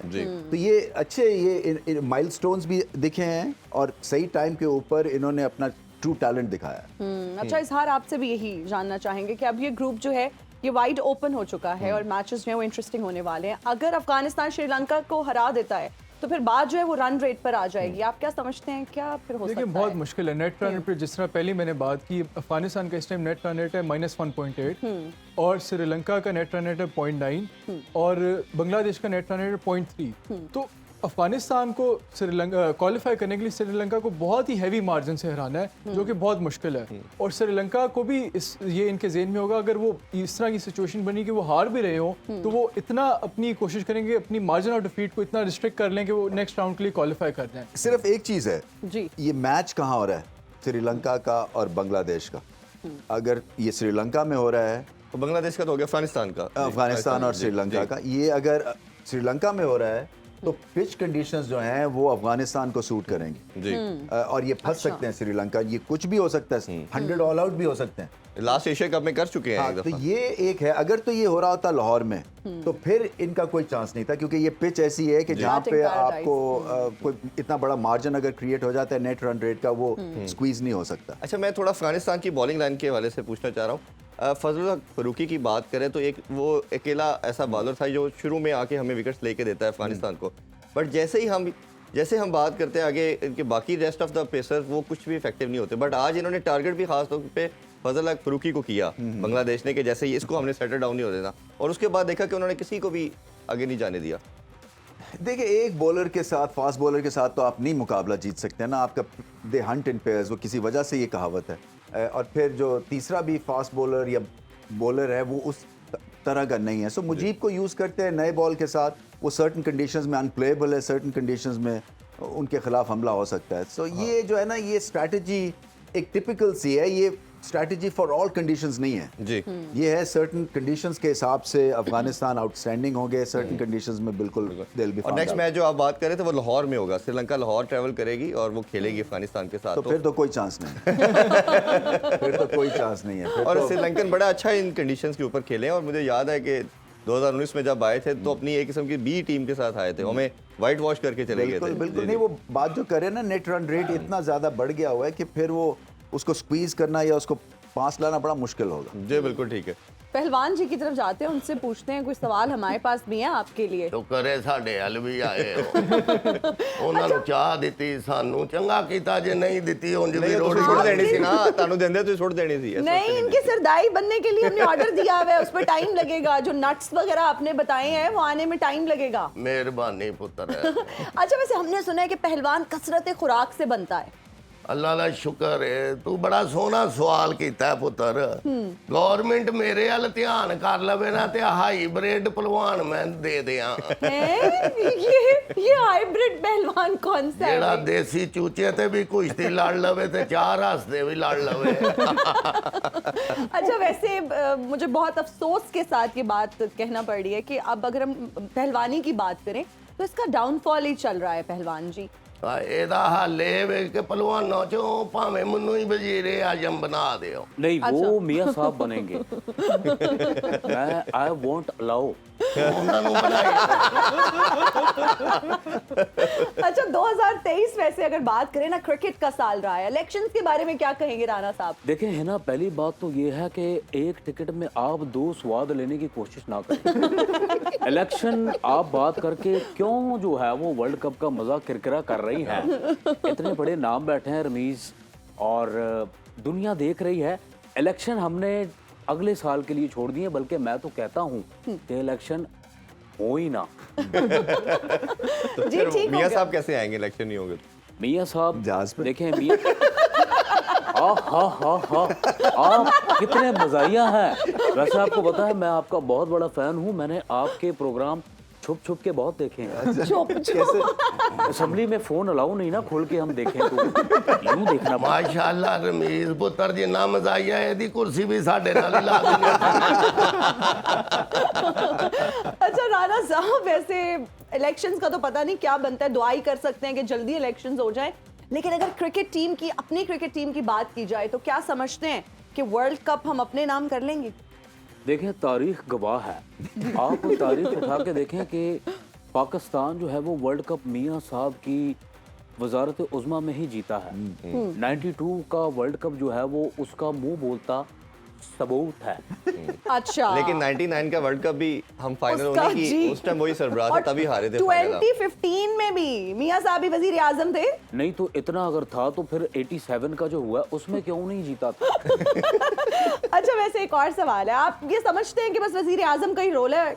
तो ये अच्छे ये माइलस्टोन्स भी दिखे हैं और सही टाइम के ऊपर इन्होंने अपना ट्रू टैलेंट दिखाया है। अच्छा इजहार आपसे भी यही जानना चाहेंगे कि अब ये ग्रुप जो है ये वाइड ओपन हो चुका है और मैचेस जो है वो इंटरेस्टिंग होने वाले हैं। अगर अफगानिस्तान श्रीलंका को हरा देता है तो फिर बात जो है वो रन रेट पर आ जाएगी, आप क्या समझते हैं, क्या फिर हो सकता देखिए है? बहुत मुश्किल है नेट रन रेट पे। जिस तरह पहले मैंने बात की, अफगानिस्तान का इस टाइम नेट रन रेट है -1.8 और श्रीलंका का नेट रन रेट है 0.9 और बांग्लादेश का नेट रन रेट है 0.3। तो अफगानिस्तान को श्रीलंका क्वालिफाई करने के लिए श्रीलंका को बहुत ही हैवी मार्जिन से हराना है, जो कि बहुत मुश्किल है। और श्रीलंका को भी ये इनके ज़हन में होगा, अगर वो इस तरह की सिचुएशन बनी कि वो हार भी रहे हो तो वो इतना अपनी कोशिश करेंगे, अपनी मार्जिन ऑफ डिफीट को इतना रिस्ट्रिक्ट कर लें कि वो नेक्स्ट राउंड के लिए क्वालिफाई कर जाएं। सिर्फ एक चीज़ है जी। ये मैच कहाँ हो रहा है, श्रीलंका का और बांग्लादेश का। अगर ये श्रीलंका में हो रहा है, तो बांग्लादेश का तो हो गया, अफगानिस्तान का, अफगानिस्तान और श्रीलंका का, ये अगर श्रीलंका में हो रहा है तो पिच कंडीशंस जो हैं वो अफगानिस्तान को सूट करेंगी जी। और ये फंस सकते हैं श्रीलंका, ये कुछ भी हो सकता है, 100 ऑल आउट भी हो सकते हैं। लास्ट एशिया कप में कर चुके हैं हाँ, एक तो दफा। ये एक है। अगर तो ये हो रहा होता लाहौर में तो फिर इनका कोई चांस नहीं था, क्योंकि ये पिच ऐसी है कि जहाँ पे Batting paradise। आपको कोई इतना बड़ा मार्जिन अगर क्रिएट हो जाता है नेट रन रेट का, वो स्क्वीज नहीं हो सकता। अच्छा मैं थोड़ा अफगानिस्तान की बॉलिंग लाइन के हवाले से पूछना चाह रहा हूँ। फजल फरूकी की बात करें तो एक वो अकेला ऐसा बॉलर था जो शुरू में आके हमें विकेट्स लेके देता है अफगानिस्तान को, बट जैसे हम बात करते हैं आगे इनके बाकी रेस्ट ऑफ द पेसर वो कुछ भी इफेक्टिव नहीं होते, बट आज इन्होंने टारगेट भी खास तौर पे फजल हक फरूकी को किया बांग्लादेश ने कि जैसे ही इसको हमने सेटल डाउन नहीं हो देना, और उसके बाद देखा कि उन्होंने किसी को भी आगे नहीं जाने दिया। देखिए, एक बॉलर के साथ, फास्ट बॉलर के साथ तो आप नहीं मुकाबला जीत सकते हैं ना, आपका दे हंट इन पेयर्स, वो किसी वजह से ये कहावत है। और फिर जो तीसरा भी फास्ट बॉलर या बॉलर है वो उस तरह का नहीं है, सो मुजीब को यूज़ करते हैं नए बॉल के साथ, वो सर्टन कंडीशंस में अनप्लेएबल है, सर्टन कंडीशंस में उनके खिलाफ हमला हो सकता है। सो ये जो है ना, ये स्ट्रैटेजी एक टिपिकल सी है, ये स्ट्रैटेजी फॉर ऑल कंडीशंस नहीं है जी। ये है सर्टन कंडीशंस के हिसाब से अफगानिस्तान आउटस्टैंडिंग हो गए, सर्टन कंडीशंस में बिल्कुल दिल भी। और नेक्स्ट मैच जो आप बात करें तो वो लाहौर में होगा, श्रीलंका लाहौर ट्रैवल करेगी और वो खेलेगी अफगानिस्तान के साथ। तो फिर तो कोई चांस नहीं फिर तो कोई चांस नहीं है। और श्रीलंकन बड़ा अच्छा इन कंडीशंस के ऊपर खेले हैं, और मुझे याद है कि 2019 में जब आए थे तो अपनी एक किस्म की बी टीम के साथ आए थे, हमें वाइट वॉश करके चले गए थे। बिल्कुल नहीं, वो बात जो करे ना, नेट रन रेट इतना ज़्यादा बढ़ गया हुआ है कि फिर वो उसको स्क्वीज करना या उसको पास लाना बड़ा मुश्किल होगा। जी बिल्कुल ठीक है। पहलवान जी की तरफ जाते हैं, उनसे पूछते हैं, कोई सवाल हमारे पास भी है आपके लिए। तो करे साडे हल भी आए हो ਉਹਨਾਂ ਨੂੰ ਚਾਹ ਦਿੱਤੀ, ਸਾਨੂੰ ਚੰਗਾ ਕੀਤਾ, ਜੇ ਨਹੀਂ ਦਿੱਤੀ ਉਂਝ ਵੀ नहीं तो ਰੋਟੀ छोड़ देनी थी ना, तानू देंदे तो छोड़ देनी थी। नहीं, इनकी सरदाई बनने के लिए हमने ऑर्डर दिया हुआ है, उस पर टाइम लगेगा, जो नट्स वगैरह आपने बताए हैं वो आने में टाइम लगेगा। ਮਿਹਰਬਾਨੀ ਪੁੱਤਰ अच्छा, वैसे हमने सुना है कि पहलवान कसरत खुराक से बनता है। ਅੱਲਾ ਦਾ ਸ਼ੁਕਰ ਹੈ, ਤੂੰ ਬੜਾ ਸੋਹਣਾ ਸਵਾਲ ਕੀਤਾ ਪੁੱਤਰ। ਗਵਰਨਮੈਂਟ ਮੇਰੇ ਵੱਲ ਧਿਆਨ ਕਰ ਲਵੇ ਨਾ ਤੇ ਹਾਈਬ੍ਰਿਡ ਪਹਿਲਵਾਨ ਮੈਂ ਦੇ ਦਿਆਂ, ये हाइब्रिड पहलवान कौन सा ਜਿਹੜਾ है? ਦੇਸੀ ਚੂਚੇ ਤੇ ਵੀ ਕੁਸ਼ਤੀ ਲੜ ਲਵੇ ਤੇ ਚਾਰ ਹੱਸਦੇ ਵੀ ਲੜ ਲਵੇ। अच्छा, वैसे मुझे बहुत अफसोस के साथ ये बात कहना पड़ रही है कि अब अगर हम पहलवानी की बात करें तो इसका डाउनफॉल ही चल रहा है पहलवान जी। ਇਹਦਾ ਹੱਲ ਇਹ ਵੇ ਕਿ ਪਹਿਲਵਾਨਾਂ ਚੋਂ ਭਾਵੇਂ ਮੈਨੂੰ ਹੀ ਵਜ਼ੀਰੇ ਆਜ਼ਮ बना ਦਿਓ। नहीं, अच्छा। वो मियाँ साहब बनेंगे। मैं आई वोंट अलाउ। ਉਹਨਾਂ ਨੂੰ ਬਣਾਈ। अच्छा, 2023 वैसे अगर बात करें ना, क्रिकेट का साल रहा है, इलेक्शंस के बारे में क्या कहेंगे राणा साहब? देखें, है ना, पहली बात तो ये है कि एक टिकट में आप 2 स्वाद लेने की कोशिश ना करें। इलेक्शन आप बात करके क्यों जो है वो वर्ल्ड कप का मजा किरकिरा कर रही है। इतने बड़े नाम बैठे हैं रमीज, और दुनिया देख रही है। इलेक्शन हमने अगले साल के लिए छोड़ दिए, बल्कि मैं तो कहता हूँ कि इलेक्शन हो ही ना। तो जी, फिर ठीक हो मियाँ गया। साहब कैसे आएंगे इलेक्शन नहीं होंगे तो? मियाँ साहब जहाज पे? देखें, मियाँ आप कितने मजाइया हैं। वैसे आपको पता है मैं आपका बहुत बड़ा फैन हूँ, मैंने आपके प्रोग्राम छुप छुप के बहुत देखे हैं। असेंबली में फोन अलाउ नहीं ना खोल के हम देखें तो यूं देखना। ਮਾਸ਼ਾਅੱਲਾ ਰਮੀਜ਼ ਪੁੱਤਰ ਜਿੰਨਾ ਮਜ਼ਾਈਆ ਇਹਦੀ ਕੁਰਸੀ ਵੀ ਸਾਡੇ ਨਾਲ ਹੀ ਲਾ ਦਿੰਦੇ। अच्छा राणा साहब, वैसे इलेक्शंस का तो पता नहीं क्या बनता है, दुआई कर सकते हैं कि जल्दी इलेक्शंस हो जाएं, लेकिन अगर क्रिकेट टीम की, अपनी क्रिकेट टीम की बात की जाए तो क्या समझते हैं कि वर्ल्ड कप हम अपने नाम कर लेंगे? देखें, तारीख गवाह है। आप तारीख उठा के देखें कि पाकिस्तान जो है वो वर्ल्ड कप मियाँ साहब की वजारत उज़्मा में ही जीता है। 92 का वर्ल्ड कप जो है वो उसका मुंह बोलता सबूत है। अच्छा, लेकिन 99 का वर्ल्ड कप भी हम फाइनल उसका होने की जी। उस टाइम वही सरबराह थे, और तभी हारे थे फाइनल आप। 2015 में भी मियाँ साहब ही वजीर आजम थे। नहीं तो इतना अगर था तो फिर 87 का जो हुआ उसमें क्यों नहीं जीता था। अच्छा, वैसे एक और सवाल है, आप ये समझते हैं कि बस वजीर आजम का ही रोल है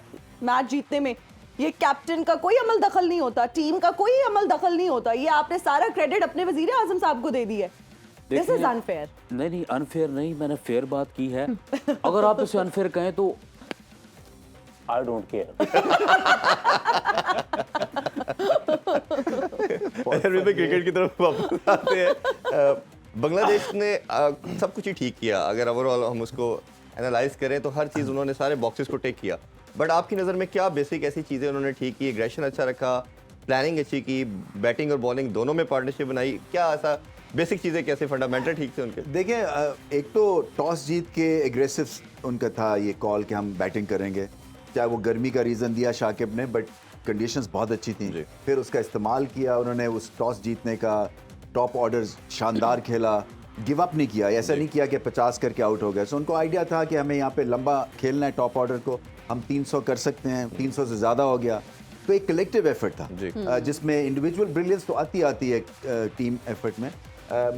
मैच जीतने में? ये कैप्टन का कोई अमल दखल नहीं होता, टीम का कोई अमल दखल नहीं होता, ये आपने सारा क्रेडिट अपने वजीर आजम साहब को दे दी है? दिस इज देखिए, अनफेयर। नहीं अनफेयर नहीं, मैंने फेयर बात की है। अगर आप इसे अनफेयर कहें तो आई डोंट केयर। क्रिकेट की तरफ वापस आते हैं। बांग्लादेश ने सब कुछ ही ठीक किया, अगर ओवरऑल हम उसको एनालाइज करें तो हर चीज़ उन्होंने सारे बॉक्सेस को टिक किया। बट आपकी नज़र में क्या बेसिक ऐसी चीज़ें उन्होंने ठीक की? एग्रेशन अच्छा रखा, प्लानिंग अच्छी की, बैटिंग और बॉलिंग दोनों में पार्टनरशिप बनाई, क्या ऐसा बेसिक चीज़ें कैसे फंडामेंटल ठीक थे उनके? देखिए, एक तो टॉस जीत के एग्रेसिव उनका था ये कॉल कि हम बैटिंग करेंगे, चाहे वो गर्मी का रीज़न दिया शाकिब ने, बट कंडीशंस बहुत अच्छी थी। फिर उसका इस्तेमाल किया उन्होंने, उस टॉस जीतने का, टॉप ऑर्डर शानदार खेला, गिव अप नहीं किया, ऐसा नहीं किया कि 50 करके आउट हो गए। सो उनको आइडिया था कि हमें यहाँ पे लंबा खेलना है, टॉप ऑर्डर को हम 300 कर सकते हैं, 300 से ज़्यादा हो गया। तो एक कलेक्टिव एफर्ट था जी। जिसमें इंडिविजुअल ब्रिलियंस तो आती है टीम एफर्ट में,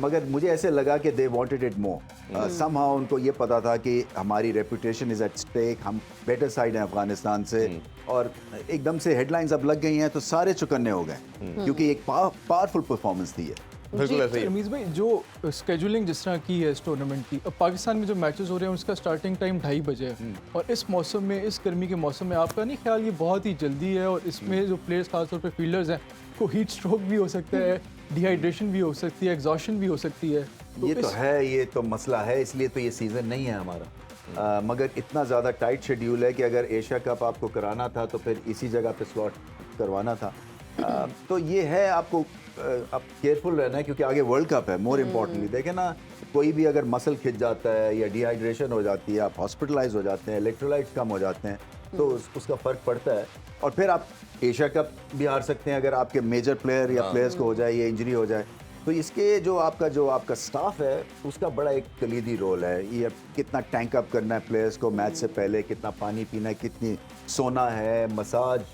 मगर मुझे ऐसे लगा कि they wanted it more. Somehow उनको ये पता था कि हमारी रेपुटेशन इज एट स्टेक, हम बेटर साइड हैं अफगानिस्तान से, और एकदम से हेडलाइंस अब लग गई हैं तो सारे चुकन्ने हो गए क्योंकि एक पावरफुल परफॉर्मेंस थी है। बिल्कुल ऐसे ही है। रमीज भाई, जो स्केजुलिंग जिस तरह की है इस टूर्नामेंट की, अब पाकिस्तान में जो मैचेस हो रहे हैं उसका स्टार्टिंग टाइम 2:30 बजे है, और इस मौसम में, इस गर्मी के मौसम में आपका नहीं ख्याल ये बहुत ही जल्दी है, और इसमें जो प्लेयर्स खासतौर पे फील्डर्स हैं को हीट स्ट्रोक भी हो सकता है, डिहाइड्रेशन भी हो सकती है, एग्जॉशन भी हो सकती है। ये तो है, ये तो मसला है, इसलिए तो ये सीज़न नहीं है हमारा। मगर इतना ज़्यादा टाइट शेड्यूल है कि अगर एशिया कप आपको कराना था तो फिर इसी जगह पे स्लॉट करवाना था। तो ये है, आपको अब केयरफुल रहना है क्योंकि आगे वर्ल्ड कप है। मोर इम्पोर्टेंटली देखें ना, कोई भी अगर मसल खिंच जाता है या डिहाइड्रेशन हो जाती है, आप हॉस्पिटलाइज हो जाते हैं, इलेक्ट्रोलाइट्स कम हो जाते हैं, तो उसका फ़र्क पड़ता है। और फिर आप एशिया कप भी हार सकते हैं अगर आपके मेजर प्लेयर या प्लेयर्स को हो जाए या इंजरी हो जाए। तो इसके जो आपका स्टाफ है उसका बड़ा एक कलीदी रोल है। ये कितना टैंक अप करना है प्लेयर्स को मैच से पहले, कितना पानी पीना है, कितनी सोना है, मसाज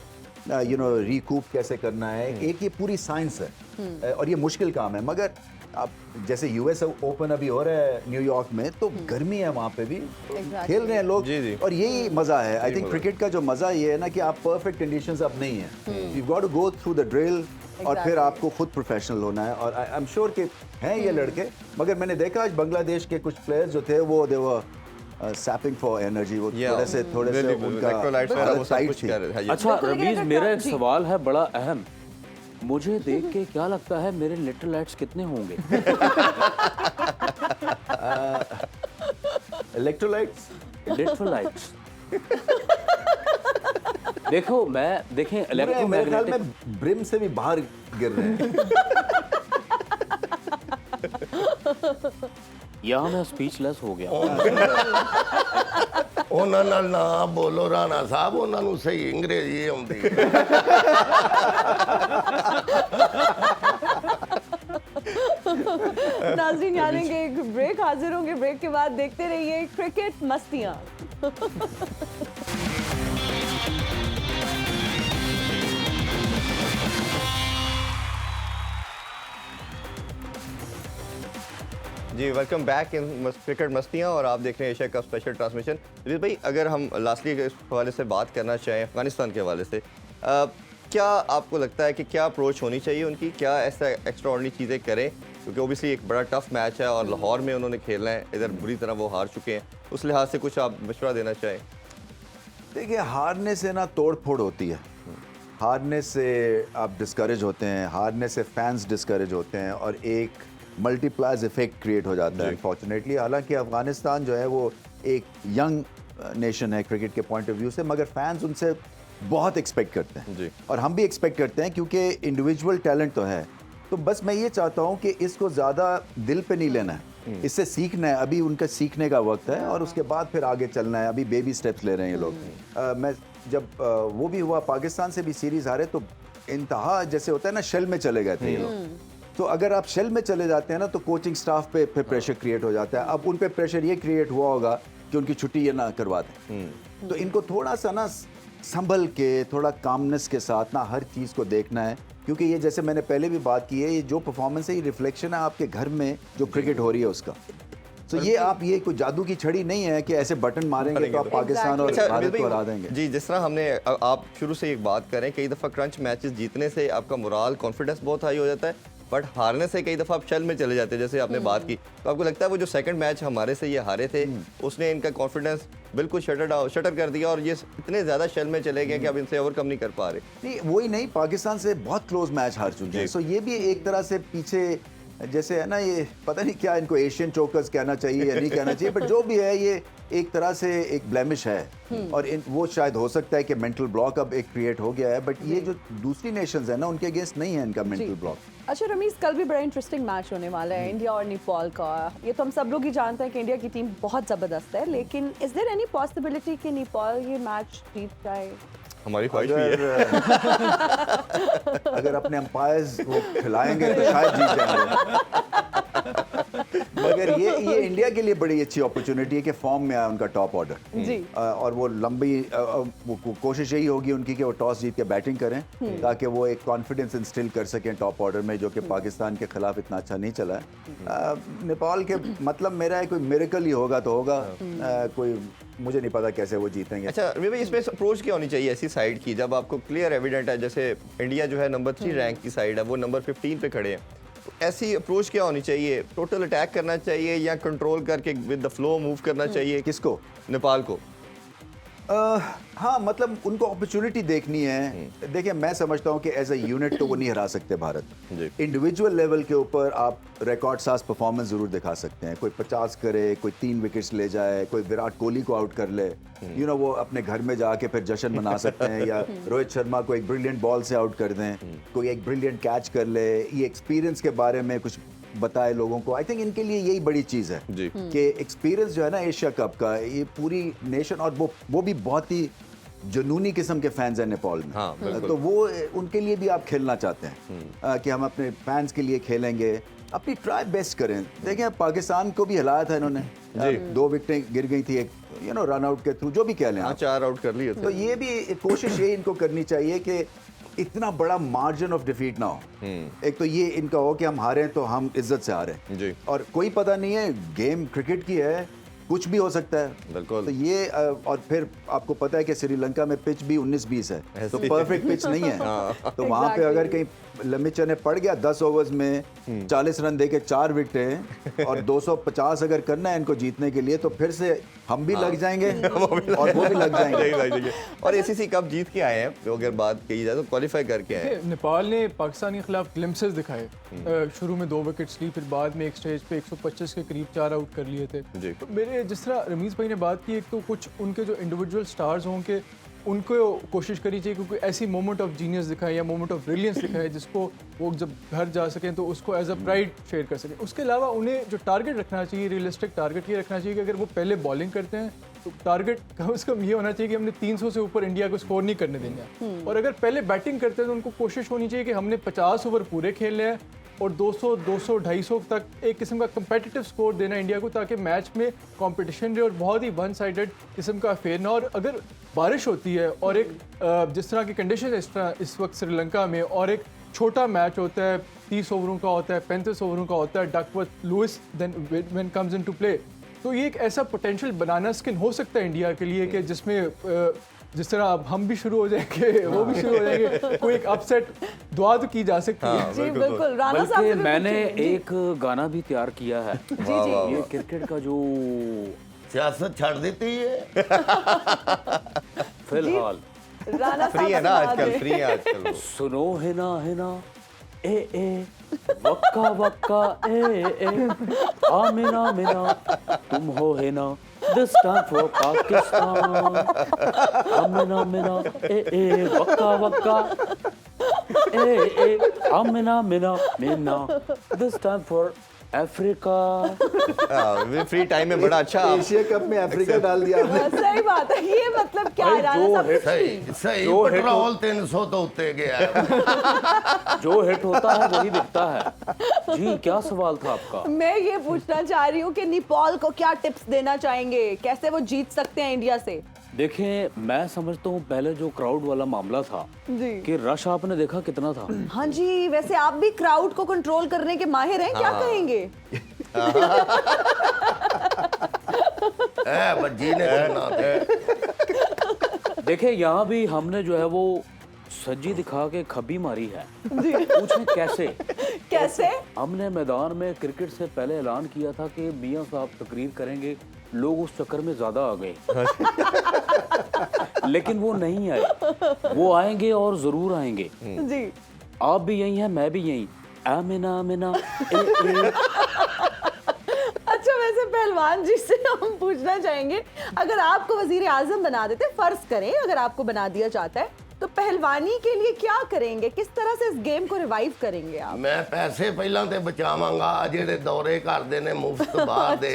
रिकूप कैसे करना है, एक ये पूरी साइंस है और ये मुश्किल काम है। मगर आप जैसे यूएस ओपन अभी हो रहा है न्यूयॉर्क में, तो गर्मी है वहाँ पे भी, खेल रहे हैं लोग, जी, जी। और यही मज़ा है। आई थिंक क्रिकेट का जो मज़ा ये है ना कि आप परफेक्ट कंडीशंस अब नहीं है, you got to go through the drill, और फिर आपको खुद प्रोफेशनल होना है। और आई एम श्योर कि हैं ये लड़के, मगर मैंने देखा आज बांग्लादेश के कुछ प्लेयर्स जो थे वो दे वर सैपिंग फॉर एनर्जी, वो थोड़े से उनका इलेक्ट्रोलाइट्स वगैरह वो हालत सब टाइट कुछ थी। कर रहे हैं। अच्छा बिल्कुल, लेकिन रमीज, अगर मेरा एक जी। सवाल है बड़ा अहम। मुझे देख के क्या लगता है मेरे इलेक्ट्रोलाइट्स कितने होंगे? इलेक्ट्रोलाइट्स इलेक्ट्रोलाइट्स देखो, देखें मेरे ख्याल इलेक्ट्रोमैग्नेटिक, में ब्रिम से भी बाहर गिर रहे हैं। यहाँ मैं स्पीचलेस हो गया। ਉਹਨਾਂ ਨਾਲ ਨਾ ਬੋਲੋ ਰਾਣਾ ਸਾਹਿਬ, ਉਹਨਾਂ ਨੂੰ ਸਹੀ ਅੰਗਰੇਜ਼ੀ ਆਉਂਦੀ ਹੈ। नाज़रीन, यारेंगे एक ब्रेक, हाजिर होंगे ब्रेक के बाद। देखते रहिए क्रिकेट मस्तियाँ। जी, वेलकम बैक इन क्रिकेट मस्तियाँ, और आप देख रहे हैं Asia cup special transmission. Riz भाई, अगर हम लास्टली के हवाले से बात करना चाहें अफगानिस्तान के हवाले से, क्या आपको लगता है कि क्या अप्रोच होनी चाहिए उनकी, क्या ऐसा एक्स्ट्रा ऑर्डिनरी चीज़ें करें, क्योंकि ओबियसली एक बड़ा टफ मैच है और लाहौर में उन्होंने खेलना है, इधर बुरी तरह वो हार चुके हैं, उस लिहाज से कुछ आप मशवरा देना चाहें? देखिए, हारने से ना तोड़ फोड़ होती है, हारने से आप डिस्करेज होते हैं, हारने से फैंस डिस्करेज होते हैं, और एक मल्टीप्लाइज इफेक्ट क्रिएट हो जाता है अनफॉर्चुनेटली। हालांकि अफगानिस्तान जो है वो एक यंग नेशन है क्रिकेट के पॉइंट ऑफ व्यू से, मगर फैंस उनसे बहुत एक्सपेक्ट करते हैं जी। और हम भी एक्सपेक्ट करते हैं क्योंकि इंडिविजुअल टैलेंट तो है। तो बस मैं ये चाहता हूँ कि इसको ज़्यादा दिल पे नहीं लेना है, इससे सीखना है, अभी उनका सीखने का वक्त है और उसके बाद फिर आगे चलना है। अभी बेबी स्टेप्स ले रहे हैं ये लोग। मैं जब वो भी हुआ, पाकिस्तान से भी सीरीज़ हारे तो इंतहा जैसे होता है ना, शेल में चले गए थे ये लोग। तो अगर आप शेल में चले जाते हैं ना तो कोचिंग स्टाफ पे फिर प्रेशर क्रिएट हो जाता है। अब उन पे प्रेशर ये क्रिएट हुआ होगा कि उनकी छुट्टी ये ना करवा दें। तो इनको थोड़ा सा ना संभल के, थोड़ा कामनेस के साथ ना हर चीज़ को देखना है, क्योंकि ये जैसे मैंने पहले भी बात की है, ये जो परफॉर्मेंस है ये रिफ्लेक्शन है आपके घर में जो क्रिकेट हो रही है उसका। तो ये कोई जादू की छड़ी नहीं है कि ऐसे बटन मारेंगे तो आप पाकिस्तान और अच्छा, भारत बिल्कुल को हरा देंगे। जी, जिस तरह हमने आप शुरू से एक बात करें, कई दफ़ा क्रंच मैचेस जीतने से आपका मोराल, कॉन्फिडेंस बहुत हाई हो जाता है, बट हारने से कई दफ़ा आप शेल में चले जाते हैं, जैसे आपने बात की। तो आपको लगता है वो जो सेकंड मैच हमारे से ये हारे थे, उसने इनका कॉन्फिडेंस बिल्कुल शटर कर दिया और ये इतने ज़्यादा शेल में चले गए कि अब इनसे ओवरकम नहीं कर पा रहे? नहीं, वही नहीं, पाकिस्तान से बहुत क्लोज मैच हार चुके हैं। सो ये भी एक तरह से पीछे जैसे है ना, ये पता नहीं क्या इनको एशियन चोकर्स कहना चाहिए या नहीं कहना चाहिए, बट जो भी है ये एक तरह से एक ब्लेमिश है और वो शायद हो सकता है कि मेंटल ब्लॉक अब एक क्रिएट हो गया है, बट ये जो दूसरी नेशंस है ना उनके अगेंस्ट नहीं है इनका मेंटल ब्लॉक। अच्छा रमीज, कल भी बड़ा इंटरेस्टिंग मैच होने वाला है इंडिया और नेपाल का। ये तो हम सब लोग ही जानते हैं कि इंडिया की टीम बहुत ज़बरदस्त है, लेकिन इज देयर एनी पॉसिबिलिटी कि नेपाल ये मैच जीत जाए? हमारी ख्वाहिश भी है। अगर अपने अंपायर्स को खिलाएंगे तो शायद जीत जाएंगे। मगर ये इंडिया के लिए बड़ी अच्छी अपॉर्चुनिटी है कि फॉर्म में आया उनका टॉप ऑर्डर जी। और वो लंबी कोशिश यही होगी उनकी कि वो टॉस जीत के बैटिंग करें ताकि वो एक कॉन्फिडेंस इंस्टिल कर सकें टॉप ऑर्डर में, जो कि पाकिस्तान के खिलाफ इतना अच्छा नहीं चला है। नेपाल के मतलब मेरा है कोई मिरेकल ही होगा तो होगा, कोई मुझे नहीं पता कैसे वो जीतेंगे। अच्छा रवि भाई, इसमें अप्रोच क्या होनी चाहिए ऐसी साइड की जब आपको क्लियर एविडेंट है, जैसे इंडिया जो है नंबर 3 रैंक की साइड है, वो नंबर 15 पे खड़े हैं, तो ऐसी अप्रोच क्या होनी चाहिए? टोटल अटैक करना चाहिए या कंट्रोल करके विद द फ्लो मूव करना चाहिए? किसको? नेपाल को? हाँ, मतलब उनको अपॉर्चुनिटी देखनी है। देखिए, मैं समझता हूँ कि एज अ यूनिट तो वो नहीं हरा सकते भारत। जी। इंडिविजुअल लेवल के ऊपर आप रिकॉर्ड साज परफॉर्मेंस जरूर दिखा सकते हैं। कोई 50 करे, कोई 3 विकेट्स ले जाए, कोई विराट कोहली को आउट कर ले, वो अपने घर में जाके फिर जश्न मना सकते हैं, या रोहित शर्मा को एक ब्रिलियंट बॉल से आउट कर दें, कोई एक ब्रिलियंट कैच कर ले। ये एक्सपीरियंस के बारे में कुछ बताए लोगों को। आई थिंक इनके लिए यही बड़ी चीज़ है जी। कि एक्सपीरियंस जो है ना एशिया कप का, ये पूरी नेशन, और वो भी बहुत ही जुनूनी किस्म के फैंस हैं नेपाल में। हाँ, बिल्कुल। तो वो उनके लिए भी आप खेलना चाहते हैं कि हम अपने फैंस के लिए खेलेंगे, अपनी ट्राई बेस्ट करें। देखें, पाकिस्तान को भी हिलाया था इन्होंने, 2 विकेटें गिर गई थी एक रन आउट के थ्रू, जो भी कह लें हाँ, आप। 4 आउट कर लिए थे। तो ये भी कोशिश ये इनको करनी चाहिए कि इतना बड़ा मार्जिन ऑफ डिफीट ना हो। एक तो ये इनका हो कि हम हारे तो हम इज्जत से हारे, जी। और कोई पता नहीं है, गेम क्रिकेट की है, कुछ भी हो सकता है। बिल्कुल। तो ये और फिर आपको पता है कि श्रीलंका में पिच भी 19-20 है, तो परफेक्ट पिच नहीं है। तो वहाँ पे अगर कहीं लंबी चने पड़ गया 10 ओवर्स में 40 रन देके 4 विकेटें और 250 अगर करना है इनको जीतने के लिए, तो फिर से हम भी लग जाएंगे और वो भी लग जाएंगे। और एसीसी कप जीत के आए हैं, तो अगर बात की जाए तो क्वालिफाई करके आए हैं। नेपाल ने पाकिस्तान के खिलाफ ग्लिम्पसेस दिखाए। शुरू में 2 विकेट्स ली, फिर बाद में एक स्टेज पे 125 के करीब 4 आउट कर लिए थे। जी। तो मेरे जिस तरह रमीज़ भाई ने बात की, एक तो कुछ उनके जो इंडिविजुअल स्टार्स होंगे उनको कोशिश करनी चाहिए क्योंकि ऐसी मोमेंट ऑफ जीनियस दिखाए या मोमेंट ऑफ ब्रिलियंस दिखाए जिसको वो जब घर जा सकें तो उसको एज अ प्राइड शेयर कर सकें। उसके अलावा उन्हें जो टारगेट रखना चाहिए, रियलिस्टिक टारगेट ये रखना चाहिए कि अगर वो पहले बॉलिंग करते हैं तो टारगेट कम से कम ये होना चाहिए कि हमने 300 से ऊपर इंडिया को स्कोर नहीं करने देंगे, और अगर पहले बैटिंग करते हैं तो उनको कोशिश होनी चाहिए कि हमने 50 ओवर पूरे खेलने हैं और 200, 200, 250 तक एक किस्म का कंपेटिटिव स्कोर देना इंडिया को, ताकि मैच में कंपटीशन रहे और बहुत ही वन साइडेड किस्म का अफेयर ना। और अगर बारिश होती है और एक जिस तरह की कंडीशन है इस वक्त श्रीलंका में, और एक छोटा मैच होता है, 30 ओवरों का होता है, 35 ओवरों का होता है, Duckworth Lewis then when comes into play, तो ये एक ऐसा पोटेंशियल बनाना स्किन हो सकता है इंडिया के लिए कि जिसमें जिस तरह अब हम भी शुरू हो जाएंगे, वो भी शुरू हो जाएंगे, कोई एक अपसेट दुआ तो की जा सकती है। जी बिल्कुल। राणा साहब बल्कि से भी मैंने पूछिए। जी। एक गाना भी तैयार किया है। जी। ये क्रिकेट का जो सियासत छड़ देती है। फिलहाल राणा फ्री है साहब ना सुना आजकल, दें। फ्री है आजकल। सुनो है ना ए वक्का वक्का ए आमिना मिना तुम हो है ना दिस टाइम फॉर पाकिस्तान आमिना मिना ए वक्का वक्का ए आमिना मिना this time for Africa. Free time में बड़ा अच्छा एशिया कप में अफ्रीका डाल दिया आपने। सही बात है। ये मतलब क्या है राणा साहब? सही सही जो हिट पेट्रोल 300 तो उत्ते गया है। जो हिट होता है वही दिखता है। जी, क्या सवाल था आपका? मैं ये पूछना चाह रही हूँ कि नेपाल को क्या टिप्स देना चाहेंगे, कैसे वो जीत सकते हैं इंडिया से? देखें, मैं समझता हूँ पहले जो क्राउड वाला मामला था जी। कि रश आपने देखा कितना था। हाँ जी, वैसे आप भी क्राउड को कंट्रोल करने के माहिर हैं, क्या कहेंगे? बज्जी ने सुना था। देखें, यहाँ भी हमने जो है वो सज्जी दिखा के खब्बी मारी है। पूछें कैसे? कैसे? हमने मैदान में क्रिकेट से पहले ऐलान किया था कि मियां साहब तकरीर करेंगे, लोग उस चक्कर में ज्यादा आ गए। लेकिन वो नहीं आए, वो आएंगे और जरूर आएंगे। जी। आप भी यही हैं, मैं भी यही। आमिना आमिना ए। अच्छा, वैसे पहलवान जी से हम पूछना चाहेंगे, अगर आपको वजीर आजम बना देते, फर्ज करें अगर आपको बना दिया जाता है, तो पहलवानी के लिए क्या करेंगे, किस तरह से इस गेम को रिवाइव करेंगे आप? मैं पैसे ਪਹਿਲਾਂ ਤੇ ਬਚਾਵਾਂਗਾ, ਜਿਹੜੇ ਦੌਰੇ ਕਰਦੇ ਨੇ ਮੁਫਤ ਬਾਹਰ ਦੇ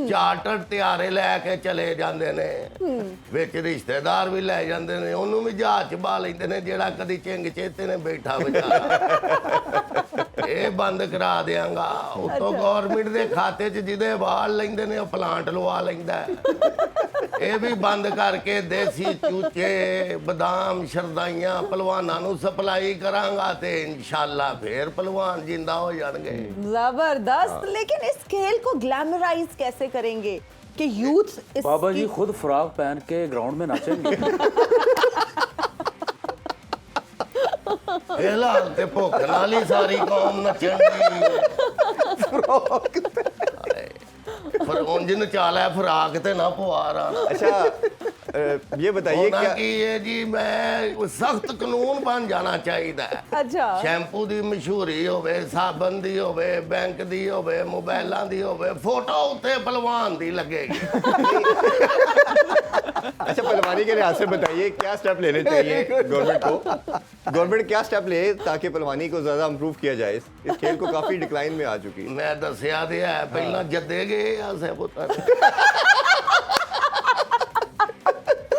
ਚਾਰਟਰ ਤਿਆਰੇ ਲੈ ਕੇ ਚਲੇ ਜਾਂਦੇ ਨੇ, ਵਿੱਚ ਰਿਸ਼ਤੇਦਾਰ ਵੀ ਲੈ ਜਾਂਦੇ ਨੇ, ਉਹਨੂੰ ਵੀ ਜਹਾਜ਼ 'ਚ ਬਾ ਲੈਂਦੇ ਨੇ ਜਿਹੜਾ ਕਦੀ ਚਿੰਗ ਚੇਤੇ ਨੇ ਬੈਠਾ ਵਿਚਾਰਾ। ਇਹ ਬੰਦ ਕਰਾ ਦਿਆਂਗਾ ਉਤੋਂ ਗਵਰਨਮੈਂਟ ਦੇ ਖਾਤੇ 'ਚ ਜਿਹਦੇ ਵਾਲ ਲੈਂਦੇ ਨੇ ਉਹ ਪਲਾਂਟ ਲਵਾ ਲੈਂਦਾ ਹੈ। ਇਹ ਵੀ ਬੰਦ ਕਰਕੇ ਦੇਸੀ ਚੂਚੇ ਬਦਾਮ ਸ਼ਰਦਾਈਆਂ ਪਹਿਲਵਾਨਾਂ ਨੂੰ ਸਪਲਾਈ ਕਰਾਂਗਾ ਤੇ ਇਨਸ਼ਾਅੱਲਾ ਫੇਰ ਪਹਿਲਵਾਨ ਜਿੰਦਾ ਹੋ ਜਾਣਗੇ। जबरदस्त। लेकिन इस खेल को ग्लैमराइज कैसे करेंगे कि यूथ इस बाबा जी खुद फ्रॉक पहन के ग्राउंड में नाचेंगे। ਇਹ ਹਾਲ ਤੇ ਭੁੱਖ ਨਾਲ ਹੀ ਸਾਰੀ ਕੌਮ ਨੱਚਣ ਦੀ ਪਰ ਉਂਝ ਨਚਾਲਾ ਫਰਾਕ ਤੇ ਨਾ ਪਵਾਰ ਆਣਾ। अच्छा ये बताइए ਹੋਣਾ क्या ਕੀ ਹੈ ਜੀ ਮੈਂ ਸਖਤ ਕਾਨੂੰਨ ਬਣ ਜਾਣਾ ਚਾਹੀਦਾ ਹੈ। अच्छा ਸ਼ੈਂਪੂ ਦੀ ਮਸ਼ਹੂਰੀ ਹੋਵੇ ਸਾਬਣ ਦੀ ਹੋਵੇ ਬੈਂਕ ਦੀ ਹੋਵੇ ਮੋਬਾਈਲਾਂ ਦੀ ਹੋਵੇ ਫੋਟੋ ਉੱਤੇ ਪਹਿਲਵਾਨ ਦੀ ਲੱਗੇਗੀ। अच्छा पहलवानी के लिहाज से बताइए क्या स्टेप लेने चाहिए गवर्नमेंट को, गवर्नमेंट क्या स्टेप ले ताकि पहलवानी को ज़्यादा इम्प्रूव किया जाए। इस खेल को काफ़ी डिक्लाइन में आ चुकी है। ਮੈਂ ਦੱਸਿਆ ਤੇ ਹੈ ਪਹਿਲਾਂ ਜੱਦੇ ਗਏ ਆ ਸੇ ਪੁੱਤਰ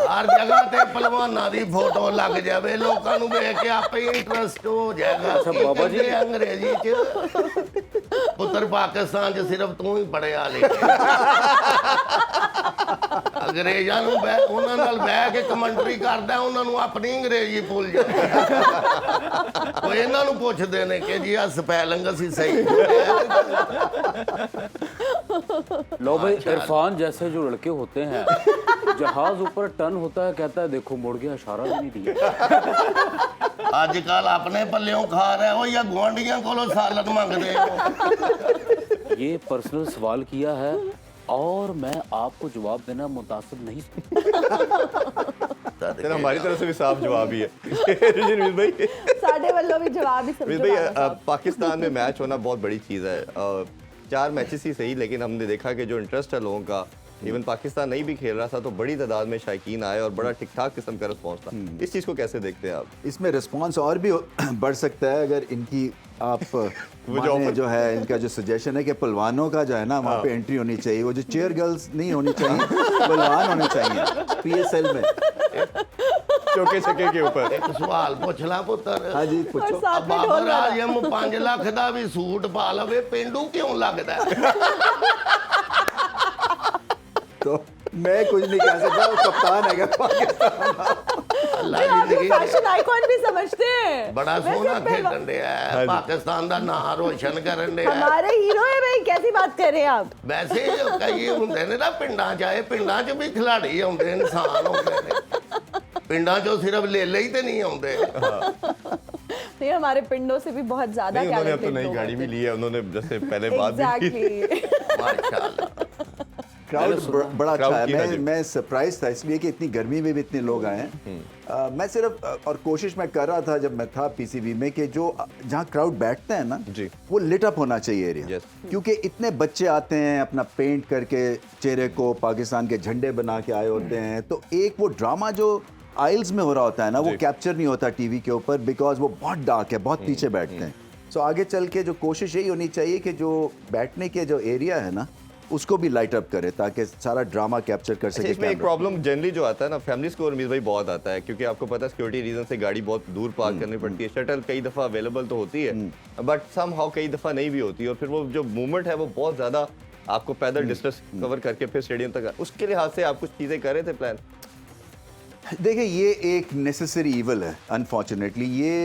ਹਰ ਜਗ੍ਹਾ ਤੇ ਪਹਿਲਵਾਨਾਂ ਦੀ ਫੋਟੋ ਲੱਗ ਜਾਵੇ ਲੋਕਾਂ ਨੂੰ ਵੇਖ ਕੇ ਆਪੇ ਹੀ ਇੰਟਰਸਟ ਹੋ ਜਾਏਗਾ। ਅੱਛਾ ਬਾਬਾ ਜੀ। ਕੀ ਕਹਿੰਦੇ ਅੰਗਰੇਜ਼ੀ ਚ ਪੁੱਤਰ ਪਾਕਿਸਤਾਨ ਚ ਸਿਰਫ ਤੂੰ ਹੀ ਪੜਿਆ ਲਿਖਿਆ। ਅੰਗਰੇਜ਼ਾਂ ਨੂੰ ਉਹਨਾਂ ਨਾਲ ਬਹਿ ਕੇ ਕਮੈਂਟਰੀ ਕਰਦਾ ਉਹਨਾਂ ਨੂੰ ਆਪਣੀ ਅੰਗਰੇਜ਼ੀ ਭੁੱਲ ਜਾਂਦੀ ਉਹ ਇਹਨਾਂ ਨੂੰ ਪੁੱਛਦੇ ਨੇ ਕਿ ਜੀ ਆ ਸਪੈਲਿੰਗ ਅਸੀਂ ਸਹੀ लो भाई इरफान जैसे जो लड़के होते हैं जहाज ऊपर टर्न होता है कहता है देखो मुड़ गया इशारा भी नहीं दिया। ਅੱਜ ਕੱਲ ਆਪਣੇ ਪੱਲਿਓਂ ਖਾ ਰਹੇ ਹੋ ਜਾਂ ਗੁਆਂਢੀਆਂ ਕੋਲੋਂ ਸਾਲਤ ਮੰਗਦੇ ਹੋ। ये पर्सनल सवाल किया है और मैं आपको जवाब देना मुतासिब नहीं। चलो हमारी तरफ से भी साफ जवाब ही है। रमीज भाई साढ़े वालों भी जवाब ही रमीज समझो भाई पाकिस्तान में मैच होना बहुत बड़ी चीज़ है। 4 मैचेस ही सही लेकिन हमने देखा कि जो इंटरेस्ट है लोगों का, इवन पाकिस्तान नहीं भी खेल रहा था तो बड़ी तादाद में शायकीन आए और बड़ा ठीक ठाक किस्म का रिस्पॉन्स था। इस चीज़ को कैसे देखते हैं आप? इसमें रिस्पांस और भी बढ़ सकता है अगर इनकी आप माने जो है इनका जो सजेशन है कि पहलवानों का जो है ना वहाँ पे एंट्री होनी चाहिए। वो जो चेयर गर्ल्स नहीं होनी चाहिए, पहलवान होने चाहिए PSL में। चौके छक्के के ऊपर ਇੱਕ ਸਵਾਲ ਪੁੱਛ ਲਾ ਪੁੱਤਰ हाँ जी पूछो। और साथ में ढोल ਬਾਬਰ वाला। ਆਜ਼ਮ 5 ਲੱਖ ਦਾ ਵੀ ਸੂਟ ਪਾ ਲਵੇ ਪਿੰਡੂ ਕਿਉਂ ਲੱਗਦਾ ਹੈ? तो मैं कुछ नहीं कह सकता, वो कप्तान है पाकिस्तान। ਅੱਲਾ नहीं, आप ਜ਼ਿੰਦਗੀ फैशन आइकॉन भी समझते हैं। ਬੜਾ वैसे ਸੋਹਣਾ पहलवान- ਖੇਡਣ ਡਿਆ ਹੈ ਪਾਕਿस्तान ਦਾ ਨਾਂ ਰੋਸ਼ਨ ਕਰਨ ਡਿਆ ਹੈ। हमारे हीरो है भाई, कैसी बात कर रहे हैं आप? ਵੈਸੇ ਜੋ ਕਈ ਹੁੰਦੇ ਨੇ ਨਾ ਪਿੰਡਾਂ 'ਚ ਆਏ ਪਿੰਡਾਂ 'ਚ ਵੀ ਖਿਲਾੜੀ ਆਉਂਦੇ ਇਨਸਾਨ ਹੁੰਦੇ ਨੇ ਪਿੰਡਾਂ 'ਚੋਂ ਸਿਰਫ ਲੇਲੇ ਹੀ ਤੇ ਨਹੀਂ ਆਉਂਦੇ। नहीं, हमारे पिंडों से भी बहुत ज्यादा नहीं, उन्होंने अब तो talented नई लोग गाड़ी भी होते ली है। उन्होंने जैसे पहले हैं। बात भी की। Exactly। ਮਾਸ਼ਾਅੱਲਾ क्राउड बड़ा अच्छा crowd है। की हाजिर। मैं सरप्राइज था इसलिए कि इतनी गर्मी में भी इतने लोग आए हैं। मैं सिर्फ और कोशिश मैं कर रहा था जब मैं था PCB में कि जो जहाँ क्राउड बैठते हैं ना जी। वो लिट अप होना चाहिए एरिया। Yes। क्योंकि इतने बच्चे आते हैं अपना पेंट करके चेहरे को पाकिस्तान के झंडे बना के आए होते हैं तो एक वो ड्रामा जो आइल्स में हो रहा होता है ना वो जी। कैप्चर नहीं होता टीवी के ऊपर बिकॉज वो बहुत डार्क है, बहुत पीछे बैठते हैं। सो आगे चल के जो कोशिश यही होनी चाहिए कि जो बैठने के जो एरिया है ना उसको भी लाइट अप करे ताकि सारा ड्रामा कैप्चर कर अच्छा, सके इसमें एक कैमरा। प्रॉब्लम जनरली जो आता है ना फैमिलीज को रमीज भाई बहुत आता है क्योंकि आपको पता है सिक्योरिटी रीजन से गाड़ी बहुत दूर पार्क करनी पड़ती है। शटल कई दफ़ा अवेलेबल तो होती है बट सम हाउ कई दफ़ा नहीं भी होती और फिर वो जो मूवमेंट है वो बहुत ज़्यादा आपको पैदल डिस्टेंस कवर करके फिर स्टेडियम तक उसके लिहाज से आप कुछ चीज़ें कर रहे थे प्लान? देखिए ये एक नेसेसरी ईवल है अनफॉर्चुनेटली। ये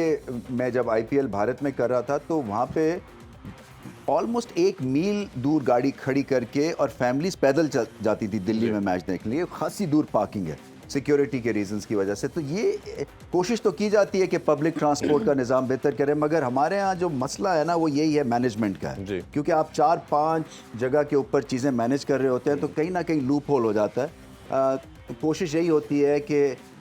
मैं जब IPL भारत में कर रहा था तो वहाँ पे ऑलमोस्ट 1 मील दूर गाड़ी खड़ी करके और फैमिलीज पैदल जाती थी दिल्ली में मैच देखने के लिए। खासी दूर पार्किंग है सिक्योरिटी के रीजंस की वजह से। तो ये कोशिश तो की जाती है कि पब्लिक ट्रांसपोर्ट का निज़ाम बेहतर करें मगर हमारे यहाँ जो मसला है ना वो यही है मैनेजमेंट का है। जी। क्योंकि आप 4-5 जगह के ऊपर चीज़ें मैनेज कर रहे होते हैं तो कहीं ना कहीं लूप होल हो जाता है। तो कोशिश यही होती है कि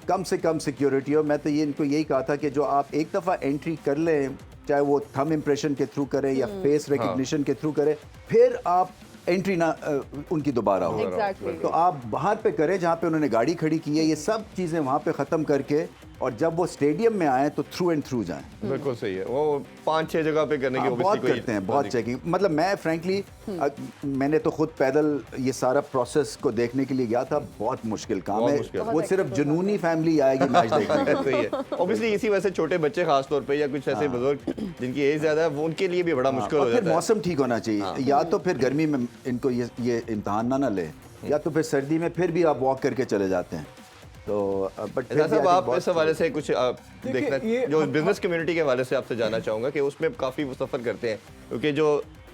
कम से कम सिक्योरिटी हो। मैं तो ये इनको यही कहा था कि जो आप एक दफ़ा एंट्री कर लें चाहे वो थंब इम्प्रेशन के थ्रू करें या फेस रिकग्निशन के थ्रू करें फिर आप एंट्री ना उनकी दोबारा हो। Exactly। तो आप बाहर पे करें जहाँ पे उन्होंने गाड़ी खड़ी की है। ये सब चीज़ें वहाँ पे ख़त्म करके और जब वो स्टेडियम में आए तो थ्रू एंड थ्रू जाएं। बिल्कुल सही है, वो 5-6 जगह पे करने की हाँ, बहुत obviously करते हैं, बहुत चेकिंग। मतलब मैं फ्रैंकली मैंने तो खुद पैदल ये सारा प्रोसेस को देखने के लिए गया था, बहुत मुश्किल काम बहुत है। मुश्किल। वो सिर्फ जुनूनी फैमिली आएगी मैच देखने के लिए। सही है। ऑब्वियसली इसी वजह से छोटे बच्चे खास तौर पे या कुछ ऐसे बुजुर्ग जिनकी एज ज्यादा है वो उनके लिए भी बड़ा मुश्किल हो और फिर जाता है। मौसम ठीक होना चाहिए, या तो फिर गर्मी में इनको ये इम्तहान ना ले, या तो फिर सर्दी में फिर भी आप वॉक करके चले जाते हैं। तो बट ऐसा सब आप इस हवाले से कुछ देखना ये जो बिजनेस कम्युनिटी के हवाले से आपसे जानना चाहूंगा कि उसमें काफ़ी वो सफ़र करते हैं, क्योंकि जो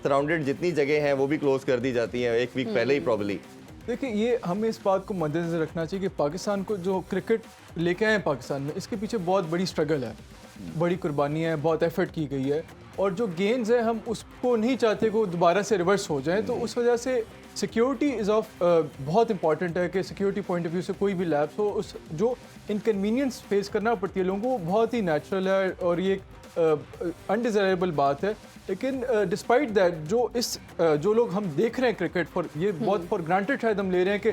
सराउंडेड जितनी जगह हैं वो भी क्लोज कर दी जाती हैं एक वीक पहले ही प्रॉब्ली। देखिए, ये हमें इस बात को मद्देनजर रखना चाहिए कि पाकिस्तान को जो क्रिकेट लेके आए हैं पाकिस्तान में, इसके पीछे बहुत बड़ी स्ट्रगल है, बड़ी कुर्बानी है, बहुत एफर्ट की गई है, और जो गेंस है हम उसको नहीं चाहते कि वो दोबारा से रिवर्स हो जाए। तो उस वजह से सिक्योरिटी इज़ ऑफ बहुत इंपॉर्टेंट है कि सिक्योरिटी पॉइंट ऑफ व्यू से कोई भी लैप्स हो, उस जो इनकन्वीनियंस फेस करना पड़ती है लोगों को, बहुत ही नेचुरल है और ये अनडिज़ायरेबल बात है। लेकिन डिस्पाइट दैट जो लोग हम देख रहे हैं क्रिकेट फॉर ये बहुत फॉर ग्रांटेड शायद हम ले रहे हैं कि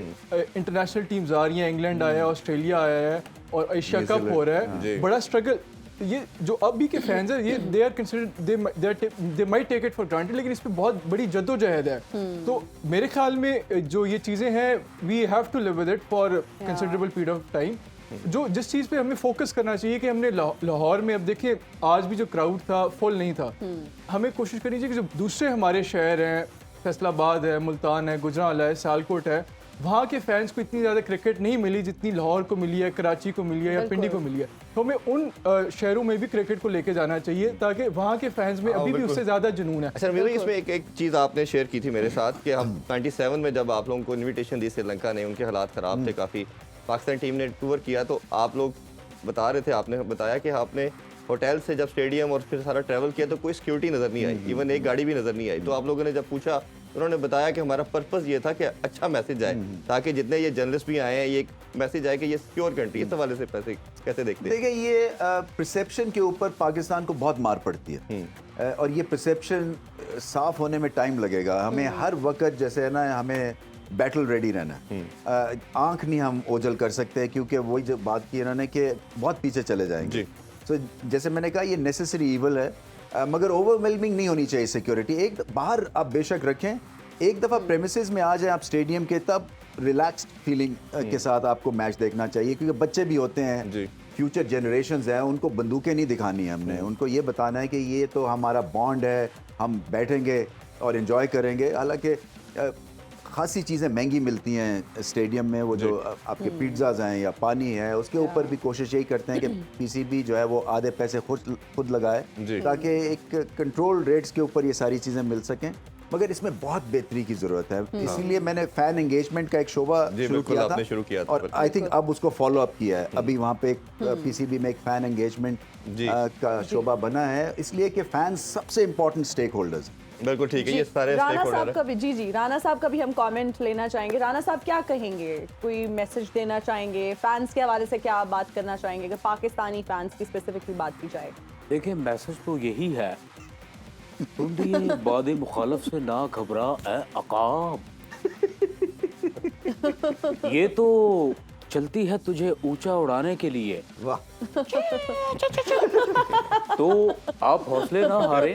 इंटरनेशनल टीम्स आ रही हैं, इंग्लैंड आया है, ऑस्ट्रेलिया आया है और एशिया कप हो रहा है, बड़ा स्ट्रगल। ये जो अभी के फैंस हैं ये they are considered they might take it for granted, लेकिन इस पे बहुत बड़ी जद्दोजहद है। तो मेरे ख्याल में जो ये चीज़ें हैं we have to live with it for considerable period of time. जो जिस चीज़ पे हमें फोकस करना चाहिए कि हमने लाहौर में, अब देखिए आज भी जो क्राउड था फुल नहीं था, हमें कोशिश करनी चाहिए कि जो दूसरे हमारे शहर हैं, फैसलाबाद है, मुल्तान है, गुजरांवाला है, सियालकोट है, वहाँ के फैंस को इतनी ज़्यादा क्रिकेट नहीं मिली जितनी लाहौर को मिली है, कराची को मिली है या पिंडी को मिली है। तो हमें उन शहरों में भी क्रिकेट को लेके जाना चाहिए ताकि वहाँ के फैंस में अभी भी उससे ज़्यादा जुनून है। अच्छा मेरे इसमें एक चीज़ आपने शेयर की थी मेरे साथ कि हम 97 में जब आप लोगों को इनविटेशन दी श्रीलंका ने, उनके हालात ख़राब थे काफ़ी, पाकिस्तान टीम ने टूर किया, तो आप लोग बता रहे थे, आपने बताया कि आपने होटल से जब स्टेडियम और फिर सारा ट्रैवल किया तो कोई सिक्योरिटी नज़र नहीं आई, इवन एक गाड़ी भी नज़र नहीं आई। तो आप लोगों ने जब पूछा उन्होंने बताया कि हमारा पर्पस ये था कि अच्छा मैसेज जाए ताकि जितने ये जर्नलिस्ट भी आए हैं ये एक मैसेज आए कि ये सिक्योर कंट्री। इस हवाले से पैसे कैसे देखते हैं? देखिए, ये परसेप्शन के ऊपर पाकिस्तान को बहुत मार पड़ती है, और ये परसेप्शन साफ होने में टाइम लगेगा। हमें हर वक्त जैसे है ना, हमें बैटल रेडी रहना है। आंख नहीं हम ओझल कर सकते क्योंकि वही जो बात की इन्होंने कि बहुत पीछे चले जाएंगे। तो जैसे मैंने कहा ये नेसेसरी ईवल है, मगर ओवरवेलमिंग नहीं होनी चाहिए सिक्योरिटी। एक बाहर आप बेशक रखें, एक दफ़ा प्रेमिसेस में आ जाए आप स्टेडियम के, तब रिलैक्स्ड फीलिंग के साथ आपको मैच देखना चाहिए, क्योंकि बच्चे भी होते हैं, फ्यूचर जनरेशंस हैं, उनको बंदूकें नहीं दिखानी है हमने, उनको ये बताना है कि ये तो हमारा बॉन्ड है, हम बैठेंगे और इन्जॉय करेंगे। हालांकि खासी चीज़ें महंगी मिलती हैं स्टेडियम में, वो जो आपके पिज़्ज़ाज़ हैं या पानी है, उसके ऊपर भी कोशिश यही करते हैं कि पीसीबी जो है वो आधे पैसे खुद लगाए ताकि एक कंट्रोल रेट्स के ऊपर ये सारी चीज़ें मिल सकें। मगर इसमें बहुत बेहतरी की ज़रूरत है, इसीलिए मैंने फ़ैन एंगेजमेंट का एक शोबा शुरू किया था और आई थिंक अब उसको फॉलो अप किया है। अभी वहाँ पे एक पीसीबी में एक फ़ैन एंगेजमेंट का शोबा बना है, इसलिए कि फ़ैन सबसे इम्पोर्टेंट स्टेक होल्डर्स। बिल्कुल ठीक है, ये सारे राणा साहब का भी जी राणा साहब का भी हम कमेंट लेना चाहेंगे। राणा साहब क्या कहेंगे, कोई मैसेज देना चाहेंगे फैंस के हवाले से, क्या बात करना चाहेंगे अगर पाकिस्तानी फैंस की स्पेसिफिकली बात की जाए? देखिए, मैसेज तो यही है, तुम भी बादे मुखालफ से ना घबरा ए अकाब, ये तो चलती है तुझे ऊंचा उड़ाने के लिए। वाह। तो आप हौसले ना हारे,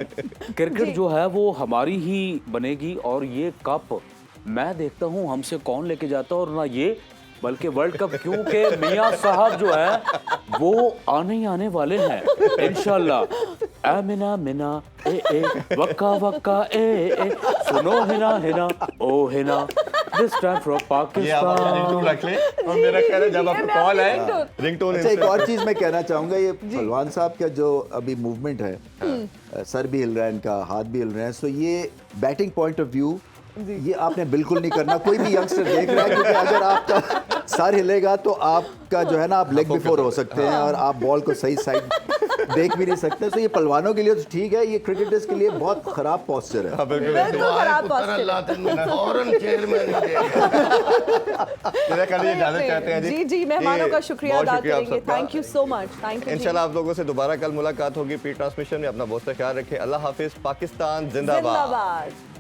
क्रिकेट जो है वो हमारी ही बनेगी और ये कप मैं देखता हूँ हमसे कौन लेके जाता है, और ना ये बल्कि वर्ल्ड कप, क्योंकि मियां साहब जो है वो आने ही आने वाले हैं इंशाल्लाह। ए मिना मिना ए वक्का वक्का ए सुनो हिना हिना ओ Hina, this time from Pakistan. रख ले और मेरा ख्याल है जब आपको कॉल आए रिंगटोन। अच्छा, एक और चीज़ मैं कहना चाहूँगा, ये पहलवान साहब का जो अभी मूवमेंट है, सर भी हिल रहा है इनका, हाथ भी हिल रहे हैं, सो ये बैटिंग पॉइंट ऑफ व्यू ये आपने बिल्कुल नहीं करना। कोई भी यंगस्टर देख रहा है, क्योंकि अगर आपका सर हिलेगा तो आपका जो है ना, आप लेग बिफोर हो सकते हैं और आप बॉल को सही साइड देख भी नहीं सकते। तो ये पहलवानों के लिए तो ठीक है, ये क्रिकेटर्स के लिए बहुत खराब पोस्चर है। बिल्कुल खराब posture। मेरा ख्याल है ये जाना चाहते हैं जी मेहमानों का शुक्रिया बहुत अदा शुक्रिया आप करेंगे। सबका। Thank you so much. Thank you. इंशाल्लाह आप लोगों से दोबारा कल मुलाकात होगी प्री ट्रांसमिशन में। अपना बहुत सा ख्याल रखें। अल्लाह हाफिज। पाकिस्तान जिंदाबाद। जिंदाबाद।